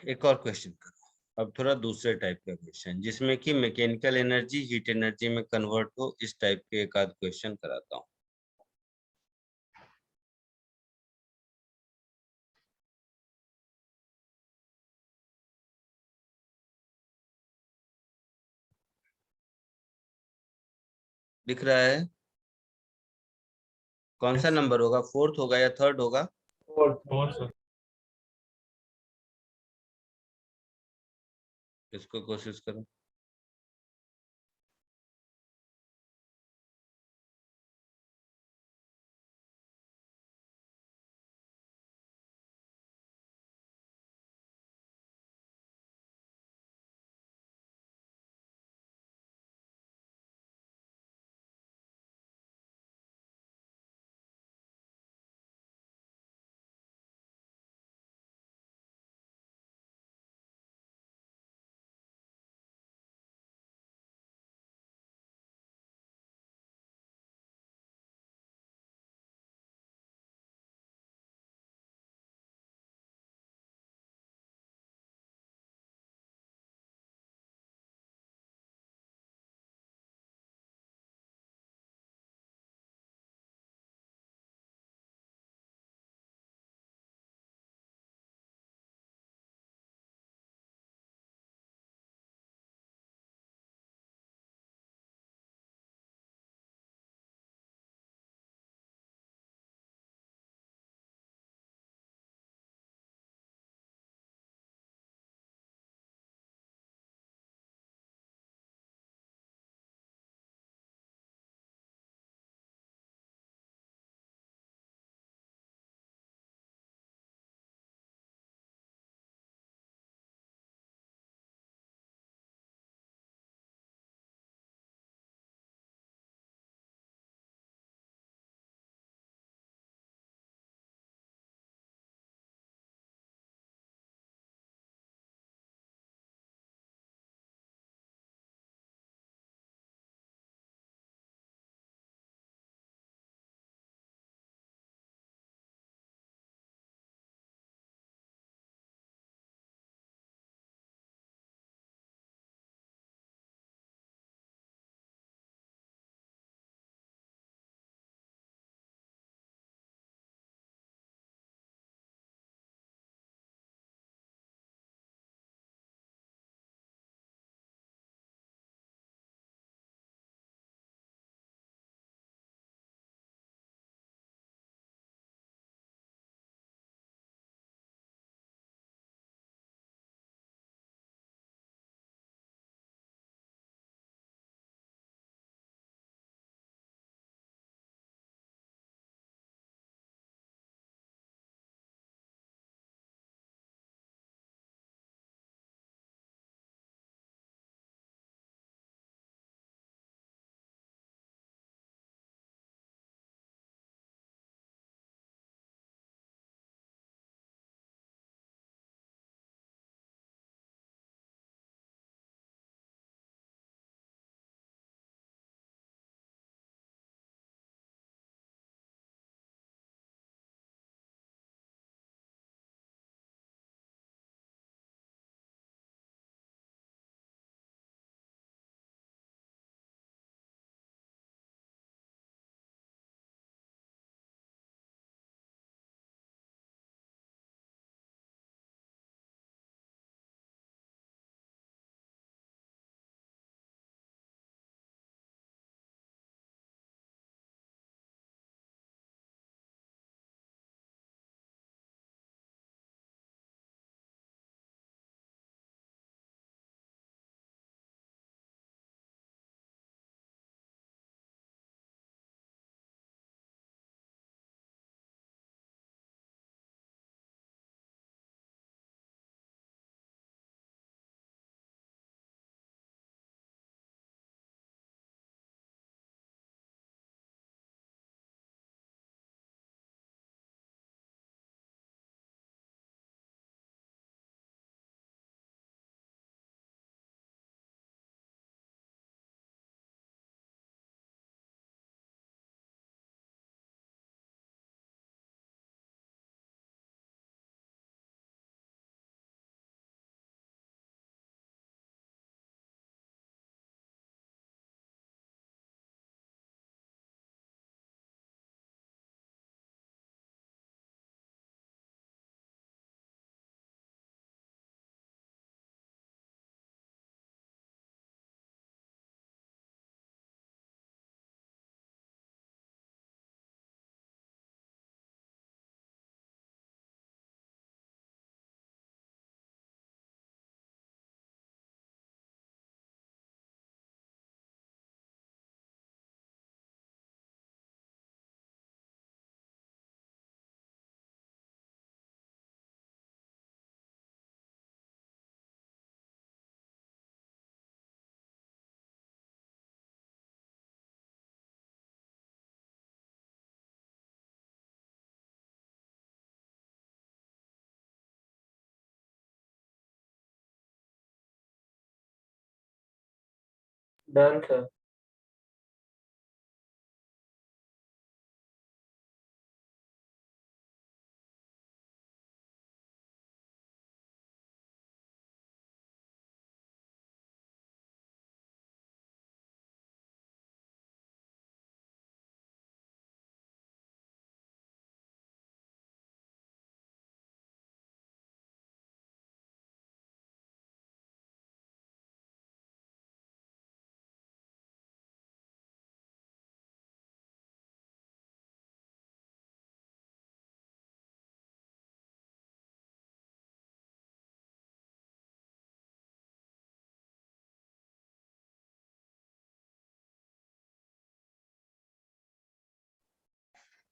एक और क्वेश्चन करो। अब थोड़ा दूसरे टाइप का क्वेश्चन जिसमें कि मैकेनिकल एनर्जी हीट एनर्जी में कन्वर्ट हो, इस टाइप के एक आध क्वेश्चन कराता हूँ। दिख रहा है? कौन सा Yes. नंबर होगा, फोर्थ होगा या थर्ड होगा? Four sir. इसको कोशिश करो। Done sir.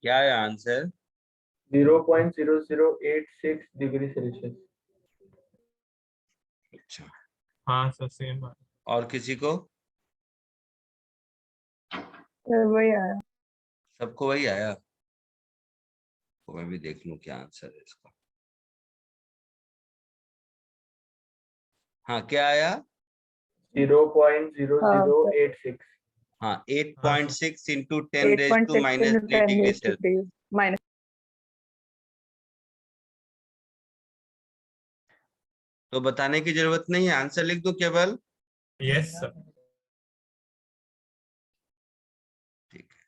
क्या है आंसर? 0.0086 degree Celsius. अच्छा, हाँ सर सेम है। और किसी को? वही आया। सबको वही आया? तो मैं भी देख लूं क्या आंसर है इसका। हाँ, क्या आया? 0.0086। हाँ, 8.6 into 10 8.6 raise to into -3 10 degree raised to Celsius. 3 minus. तो बताने की जरूरत नहीं है, आंसर लिख दो केवल। Yes sir. ठीक है,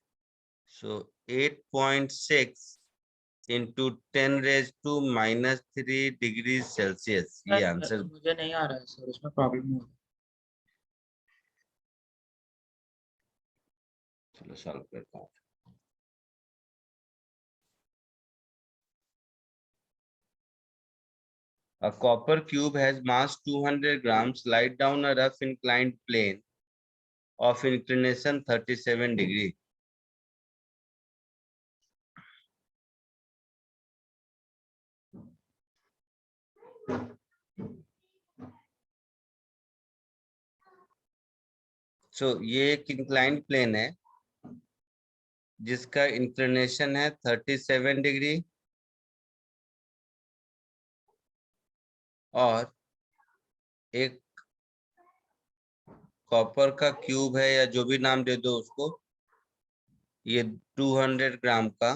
so 8.6 into 10 raise to -3 degree Celsius, ये आंसर। मुझे नहीं आ रहा है सर, उसमें प्रॉब्लम हो रहा है। चलो सॉल्व करता हूँ। A copper cube has mass 200 grams. Slide down a rough inclined plane of inclination 37 degree. So ये एक inclined plane है जिसका inclination है 37 डिग्री और एक कॉपर का क्यूब है या जो भी नाम दे दो उसको, ये 200 ग्राम का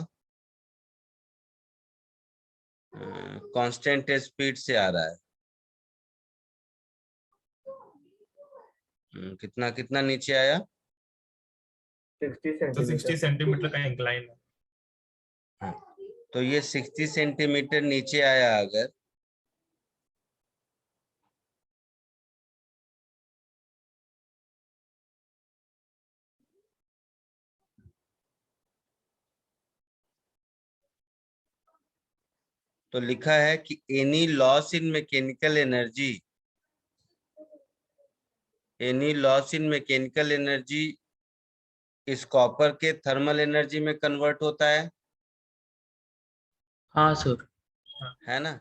कांस्टेंट स्पीड से आ रहा है। कितना कितना नीचे आया? 60 तो 60 सेंटीमीटर। सेंटीमीटर का इंक्लाइन है। हाँ, तो ये 60 सेंटीमीटर नीचे आया अगर, तो लिखा है कि any loss in mechanical energy, any loss in mechanical energy इस कॉपर के थर्मल एनर्जी में कन्वर्ट होता है। हाँ सर। है ना?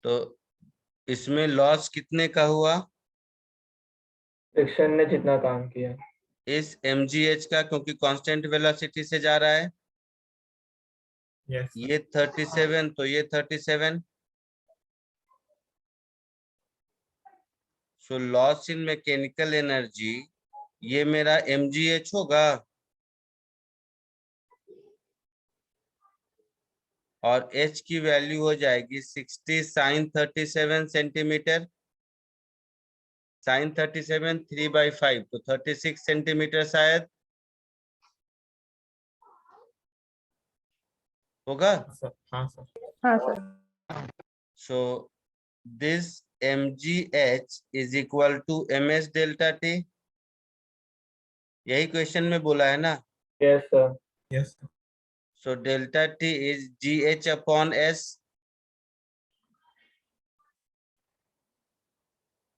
तो इसमें लॉस कितने का हुआ? फ्रिक्शन ने जितना काम किया। इस mgh का, क्योंकि कांस्टेंट वेलोसिटी से जा रहा है। यस ये 37 तो ये 37। So loss in mechanical energy ये मेरा mgh होगा और h की वैल्यू हो जाएगी 60 sin 37 सेंटीमीटर। sin 37 3/5 तो 36 सेंटीमीटर शायद होगा। सर। हाँ सर। हाँ sir. So this mgh is equal to ms delta t। यही क्वेश्चन में बोला है ना? Yes sir. Yes So delta t is gh upon s।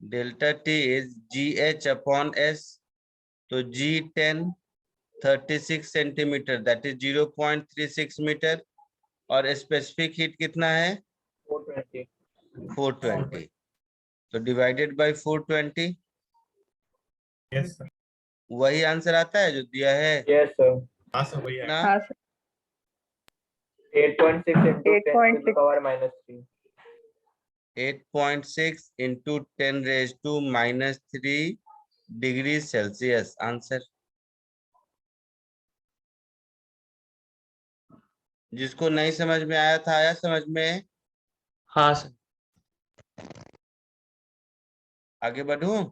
delta t is gh upon s। तो g10 36 centimetre that is 0.36 metre और specific heat कितना है? 420। 420। तो डिवाइडेड बाय 420, यस सर। वही आंसर आता है जो दिया है। Yes sir. हाँ सर वही है। ना हाँ sir. 8.6 into 10 to 8.6 the power -3। 8.6 into 10 raised to -3 degree Celsius answer. जिसको नहीं समझ में आया था, आया समझ में? हाँ सर। आगे बढ़ूं?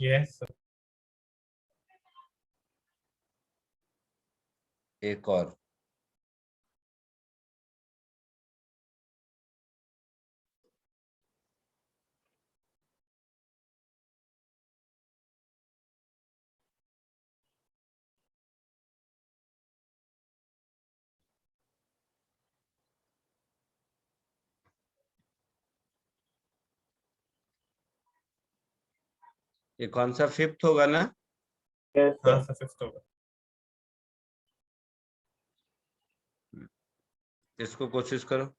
Yes sir. एक और। ये कौन सा फिफ्थ होगा ना? यस हाँ सर। सर, फिफ्थ होगा। इसको कोशिश करो।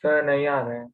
सर नहीं आ रहा है।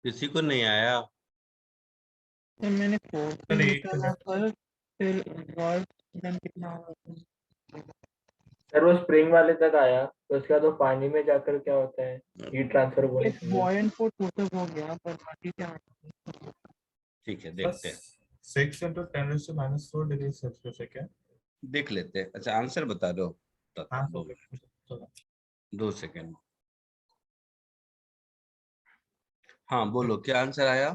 किसी को नहीं आया? सर मैंने 4 सर, एक निकाला पर फिर वर्क डन कितना होगा? सर वो स्प्रिंग वाले तक आया, तो उसके बाद वो पानी में जाकर क्या होता है, हीट ट्रांसफर को नहीं समझा। बॉयन फोर्स टोटल हो गया पर बाकी क्या ठीक है, देखते हैं, 6 × 10⁻⁴ डिग्री सेल्सियस है क्या? देख लेते हैं। अच्छा, आंसर बता दो। हाँ दो सर, मिनट, थोड़ा 2 सेकेंड। हाँ बोलो, क्या आंसर आया?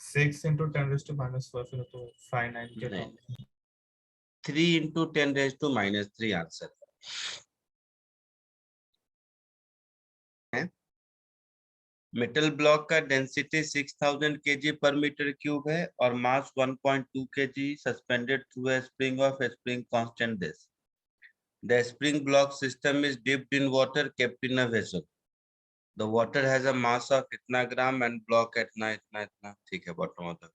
6 × 10⁻⁴ फिर तो 59 के नहीं, अराउंड। 3 × 10⁻³ आंसर है। मेटल ब्लॉक का डेंसिटी 6000 kg/m³ है और मास 1.2 kg suspended through a spring of a spring constant this. The spring block system is dipped in water kept in a vessel. The water has a mass of इतना ग्राम and block इतना इतना इतना। ठीक है, bottom of the.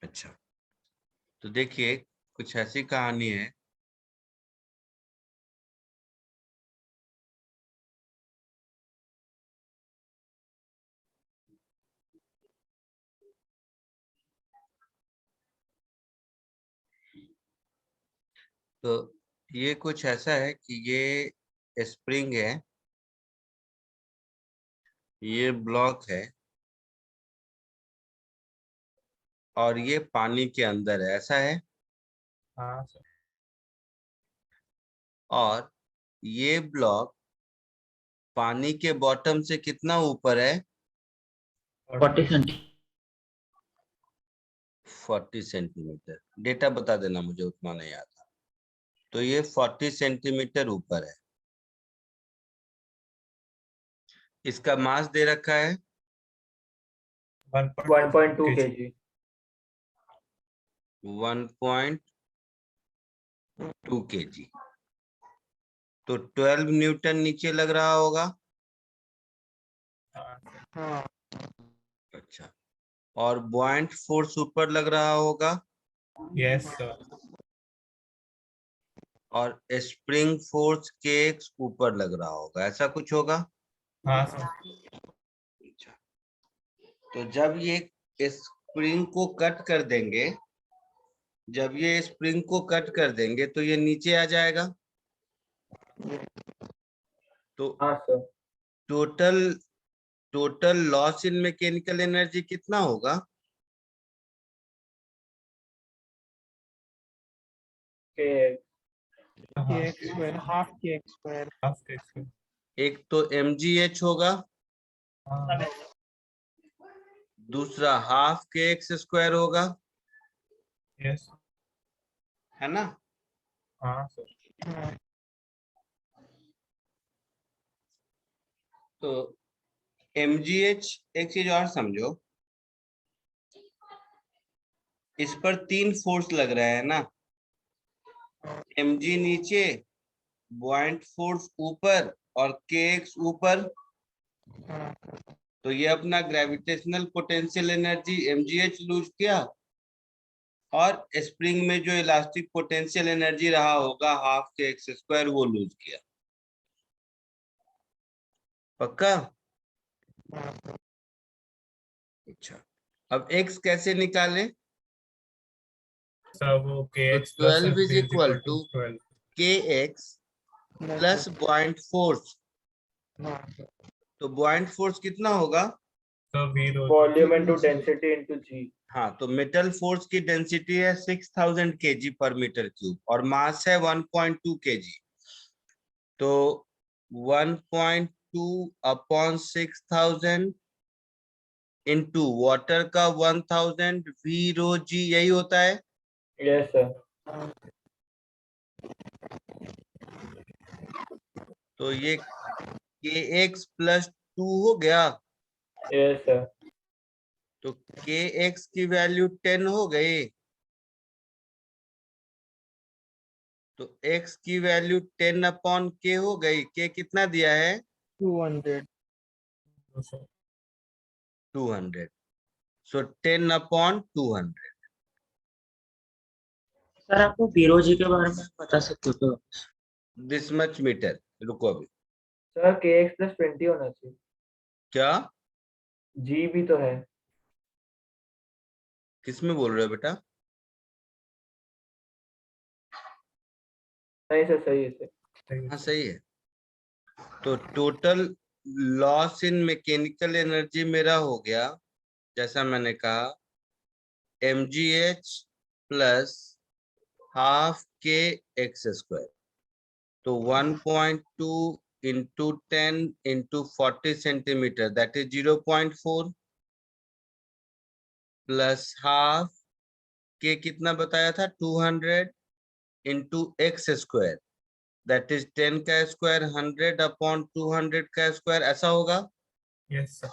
अच्छा, तो देखिए कुछ ऐसी कहानी है। तो ये कुछ ऐसा है कि ये स्प्रिंग है, ये ब्लॉक है और ये पानी के अंदर है, ऐसा है। हाँ सर। और ये ब्लॉक पानी के बॉटम से कितना ऊपर है? 40 सेंटी 40 सेंटीमीटर। डेटा बता देना, मुझे उतना नहीं आता। तो ये 40 सेंटीमीटर ऊपर है। इसका मास दे रखा है 1.2 kg। 1.2 kg। तो 12 न्यूटन नीचे लग रहा होगा। हाँ अच्छा, और बॉयंट फोर्स ऊपर लग रहा होगा यस सर। और स्प्रिंग फोर्स के ऊपर लग रहा होगा, ऐसा कुछ होगा। हाँ सर। अच्छा, तो जब ये स्प्रिंग को कट कर देंगे, जब ये स्प्रिंग को कट कर देंगे तो ये नीचे आ जाएगा। तो हाँ sir. Total loss in mechanical energy कितना होगा? kx² half kx²। हाफ के स्क्वायर। एक तो mgh होगा, हाँ दूसरा हाफ kx² होगा, यस। है ना। हाँ सर। हाँ तो mgh, एक चीज और समझो, इस पर 3 फोर्स लग रहा है ना। mg नीचे, बॉयंट फोर्स ऊपर और kx ऊपर। हाँ तो ये अपना gravitational potential energy mgh lose किया और स्प्रिंग में जो इलास्टिक पोटेंशियल एनर्जी रहा होगा हाफ kx² वो लूज किया। पक्का? अच्छा, अब x कैसे निकालें? सर वो तो kx + 12 fd is equal to 12। kx plus buoyant force. हाँ तो बॉयंट फोर्स कितना होगा? तो V rho volume into density into g. हाँ, तो मेटल फोर्स की डेंसिटी है 6000 केजी पर मीटर क्यूब और मास है 1.2 केजी। तो 1.2 अपॉन 6000 इंटू वाटर का 1000 वी रो जी, यही होता है। Yes sir. तो ये के एक्स प्लस 2 हो गया। Yes sir. तो के एक्स की वैल्यू 10 हो गई। तो x की वैल्यू 10 अपॉन के हो गई। के कितना दिया है? 200 200। सो 10 अपॉन 200। सर आपको वीरो जी के बारे में बता सकते हो तो? This much metre. रुको अभी। सर के एक्स प्लस 20 होना चाहिए। क्या? जी भी तो है। किसमें बोल रहे हो बेटा? नहीं सर, सही है सर। हाँ सही है। तो total loss in mechanical energy मेरा हो गया, जैसा मैंने कहा, mgh प्लस हाफ के एक्स स्क्वायर। तो 1.2 into 10 into 40 centimetre, that is 0.4 plus half के कितना बताया था? 200 into x square, that is 10 का स्क्वायर 100 अपॉन 200 का स्क्वायर, ऐसा होगा। yes sir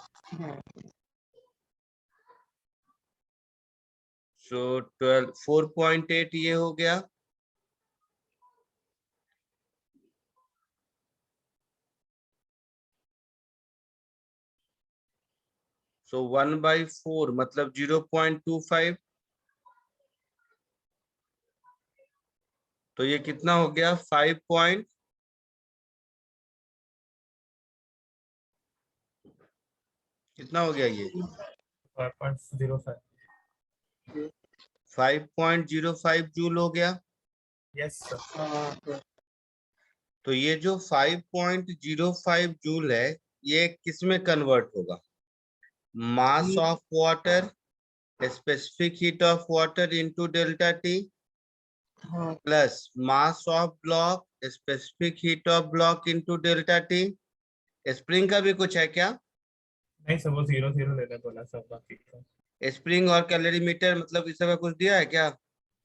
सो 12 4.8 ये हो गया। सो 1/4 मतलब 0.25। तो ये कितना हो गया? 5 पॉइंट कितना हो गया? ये 5.05 5.05 जूल हो गया। yes sir हाँ तो ये जो 5.05 जूल है, ये किस में कन्वर्ट होगा? Mass of water, specific heat of water into delta T, हाँ plus mass of block, specific heat of block into delta T. Spring का भी कुछ है क्या? नहीं सर, वो 0 लेने बोला सर, बाकी का स्प्रिंग और कैलोरीमीटर मतलब इस सब का कुछ दिया है क्या?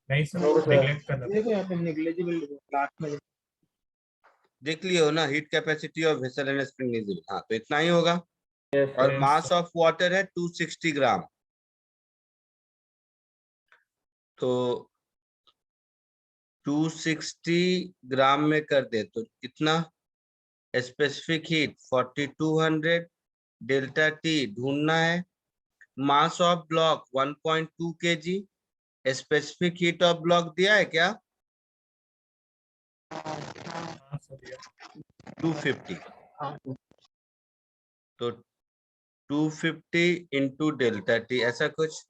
नहीं सर, No, sir. नेग्लेक्ट करना देखो यहाँ पे नेग्लिजिबल लास्ट में देख लिए हो ना, heat capacity of vessel and spring is. हाँ, तो इतना ही होगा। यस और सर। मास ऑफ वाटर है 260 ग्राम। तो 260 ग्राम में कर दे तो कितना? स्पेसिफिक हीट 4200, डेल्टा टी ढूंढना है। मास of block 1.2 KG, specific heat of block दिया है क्या? हाँ सर ये 250। तो 250 इंटू डेल्टा टी, ऐसा कुछ।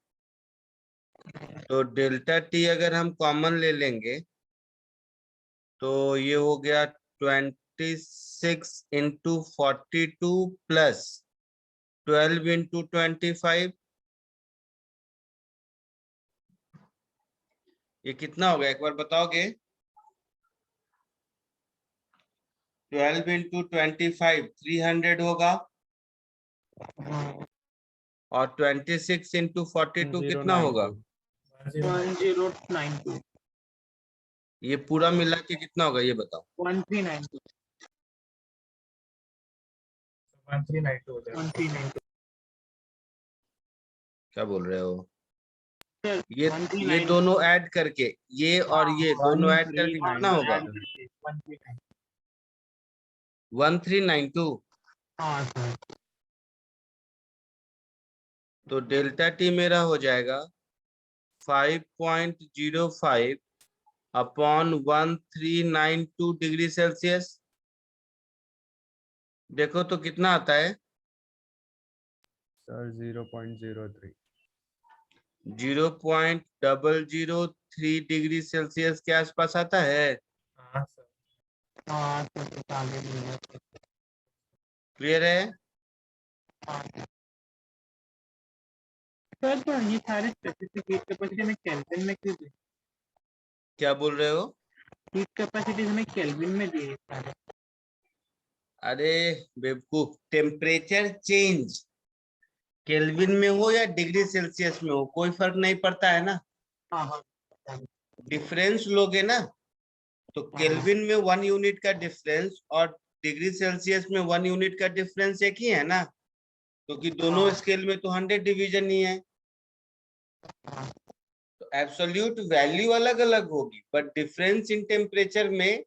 तो डेल्टा टी अगर हम कॉमन ले लेंगे तो ये हो गया 26 इंटू 42 प्लस 12 इंटू 25। ये कितना होगा एक बार बताओगे? 12 इंटू 25 300 होगा। और 26 इंटू 42 कितना होगा? 1092 ये पूरा मिला के कितना होगा ये बताओ? 1392 1392 हो जाएगा 1392 क्या बोल रहे हो? सर ये 139 दोनों ऐड करके, ये और ये दोनों ऐड करके 1392 कितना होगा? 139 1392। हाँ सर तो डेल्टा टी मेरा हो जाएगा 5.05 अपॉन 1392 डिग्री सेल्सियस। देखो तो कितना आता है? सर 0.03। 0.003 डिग्री सेल्सियस के आसपास आता है। हाँ सर हाँ सर आगे भी है क्लियर है? हाँ सर तो ये सारे स्पेसिफिक हीट कैपेसिटी में केल्विन में क्यों दिए? क्या बोल रहे हो? हीट कैपेसिटी हमें केल्विन में दिए हैं सारे। अरे बेवकूफ, टेम्परेचर चेंज केल्विन में हो या डिग्री सेल्सियस में हो कोई फर्क नहीं पड़ता है ना। हाँ हाँ डिफरेंस लोगे ना, तो केल्विन में 1 यूनिट का डिफरेंस और डिग्री सेल्सियस में 1 यूनिट का डिफरेंस एक ही है ना, क्योंकि दोनों स्केल में तो 100 डिवीजन ही है। तो एब्सोल्यूट वैल्यू अलग अलग होगी, बट डिफरेंस इन टेम्परेचर में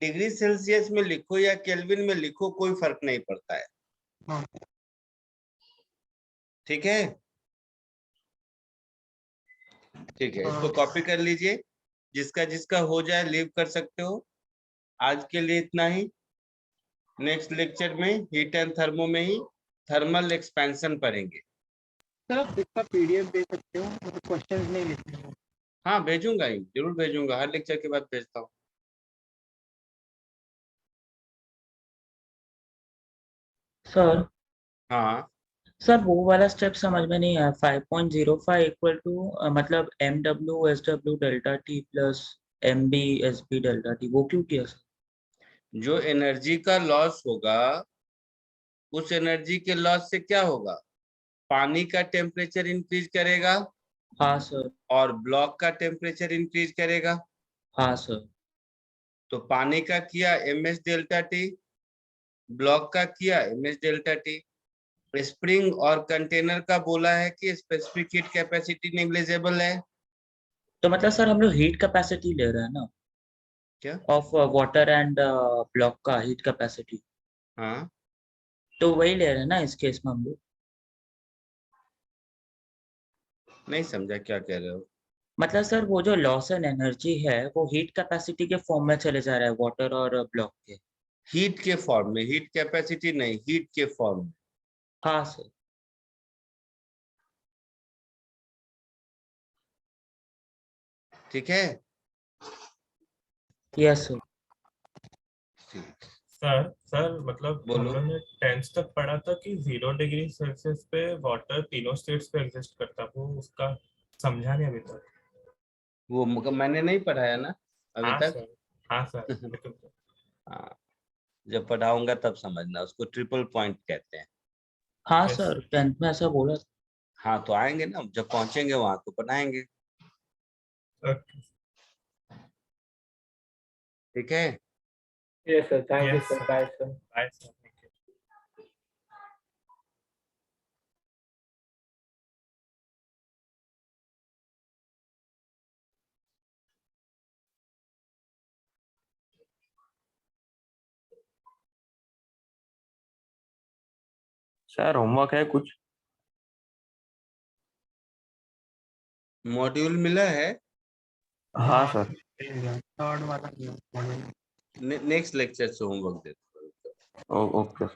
डिग्री सेल्सियस में लिखो या केल्विन में लिखो कोई फर्क नहीं पड़ता है। हाँ। ठीक है, ठीक है, इसको कॉपी कर लीजिए। जिसका जिसका हो जाए लीव कर सकते हो। आज के लिए इतना ही। नेक्स्ट लेक्चर में हीट एंड थर्मो में ही थर्मल एक्सपेंशन पढ़ेंगे। सर आप इसका पीडीएफ दे सकते हो, मतलब क्वेश्चंस नहीं लिखने हैं। हाँ भेजूंगा ही, जरूर भेजूंगा, हर लेक्चर के बाद भेजता हूँ। सर हाँ सर वो वाला स्टेप समझ में नहीं आया। 5.05 इक्वल टू मतलब MW/SW delta T plus MB/SB delta T, वो क्यों किया सर? जो एनर्जी का लॉस होगा, उस एनर्जी के लॉस से क्या होगा, पानी का टेम्परेचर इंक्रीज करेगा हाँ सर। और ब्लॉक का टेम्परेचर इंक्रीज करेगा। हाँ सर। तो पानी का किया MS डेल्टा टी, ब्लॉक का किया MS डेल्टा टी। स्प्रिंग और कंटेनर का बोला है कि स्पेसिफिक हीट कैपेसिटी नेग्लिजिबल है। तो मतलब सर हम लोग हीट कैपेसिटी ले रहे हैं ना, क्या? ऑफ वाटर एंड ब्लॉक का हीट कैपेसिटी, हाँ तो वही ले रहे हैं ना इस केस में हम लोग। नहीं समझा क्या कह रहे हो। मतलब सर वो जो लॉस एंड एनर्जी है वो हीट कैपेसिटी के फॉर्म में चले जा रहा है वाटर और ब्लॉक के। हीट के फॉर्म में, हीट कैपेसिटी नहीं, हीट के फॉर्म में। हाँ सर। ठीक है। Yes sir. सर सर मतलब हम बोलो। लोग ने 10th तक पढ़ा था कि 0 डिग्री सेल्सियस पे वाटर तीनों स्टेट्स पे एग्जिस्ट करता है, वो उसका समझा नहीं अभी तक। वो मैंने नहीं पढ़ाया ना अभी हाँ तक। सर, हाँ सर, लेकिन हाँ, जब पढ़ाऊंगा तब समझना, उसको ट्रिपल पॉइंट कहते हैं। हाँ यस सर 10th में ऐसा बोला था। हाँ तो आएंगे ना, जब पहुंचेंगे वहां तो पढ़ाएंगे। सर। ठीक है। Yes sir, thank you yes sir, sir, bye sir. Bye sir, thank you. Sir homework है कुछ? मॉड्यूल मिला है। हाँ सर। थर्ड वाला नेक्स्ट लेक्चर से होमवर्क देता हूँ। ओके।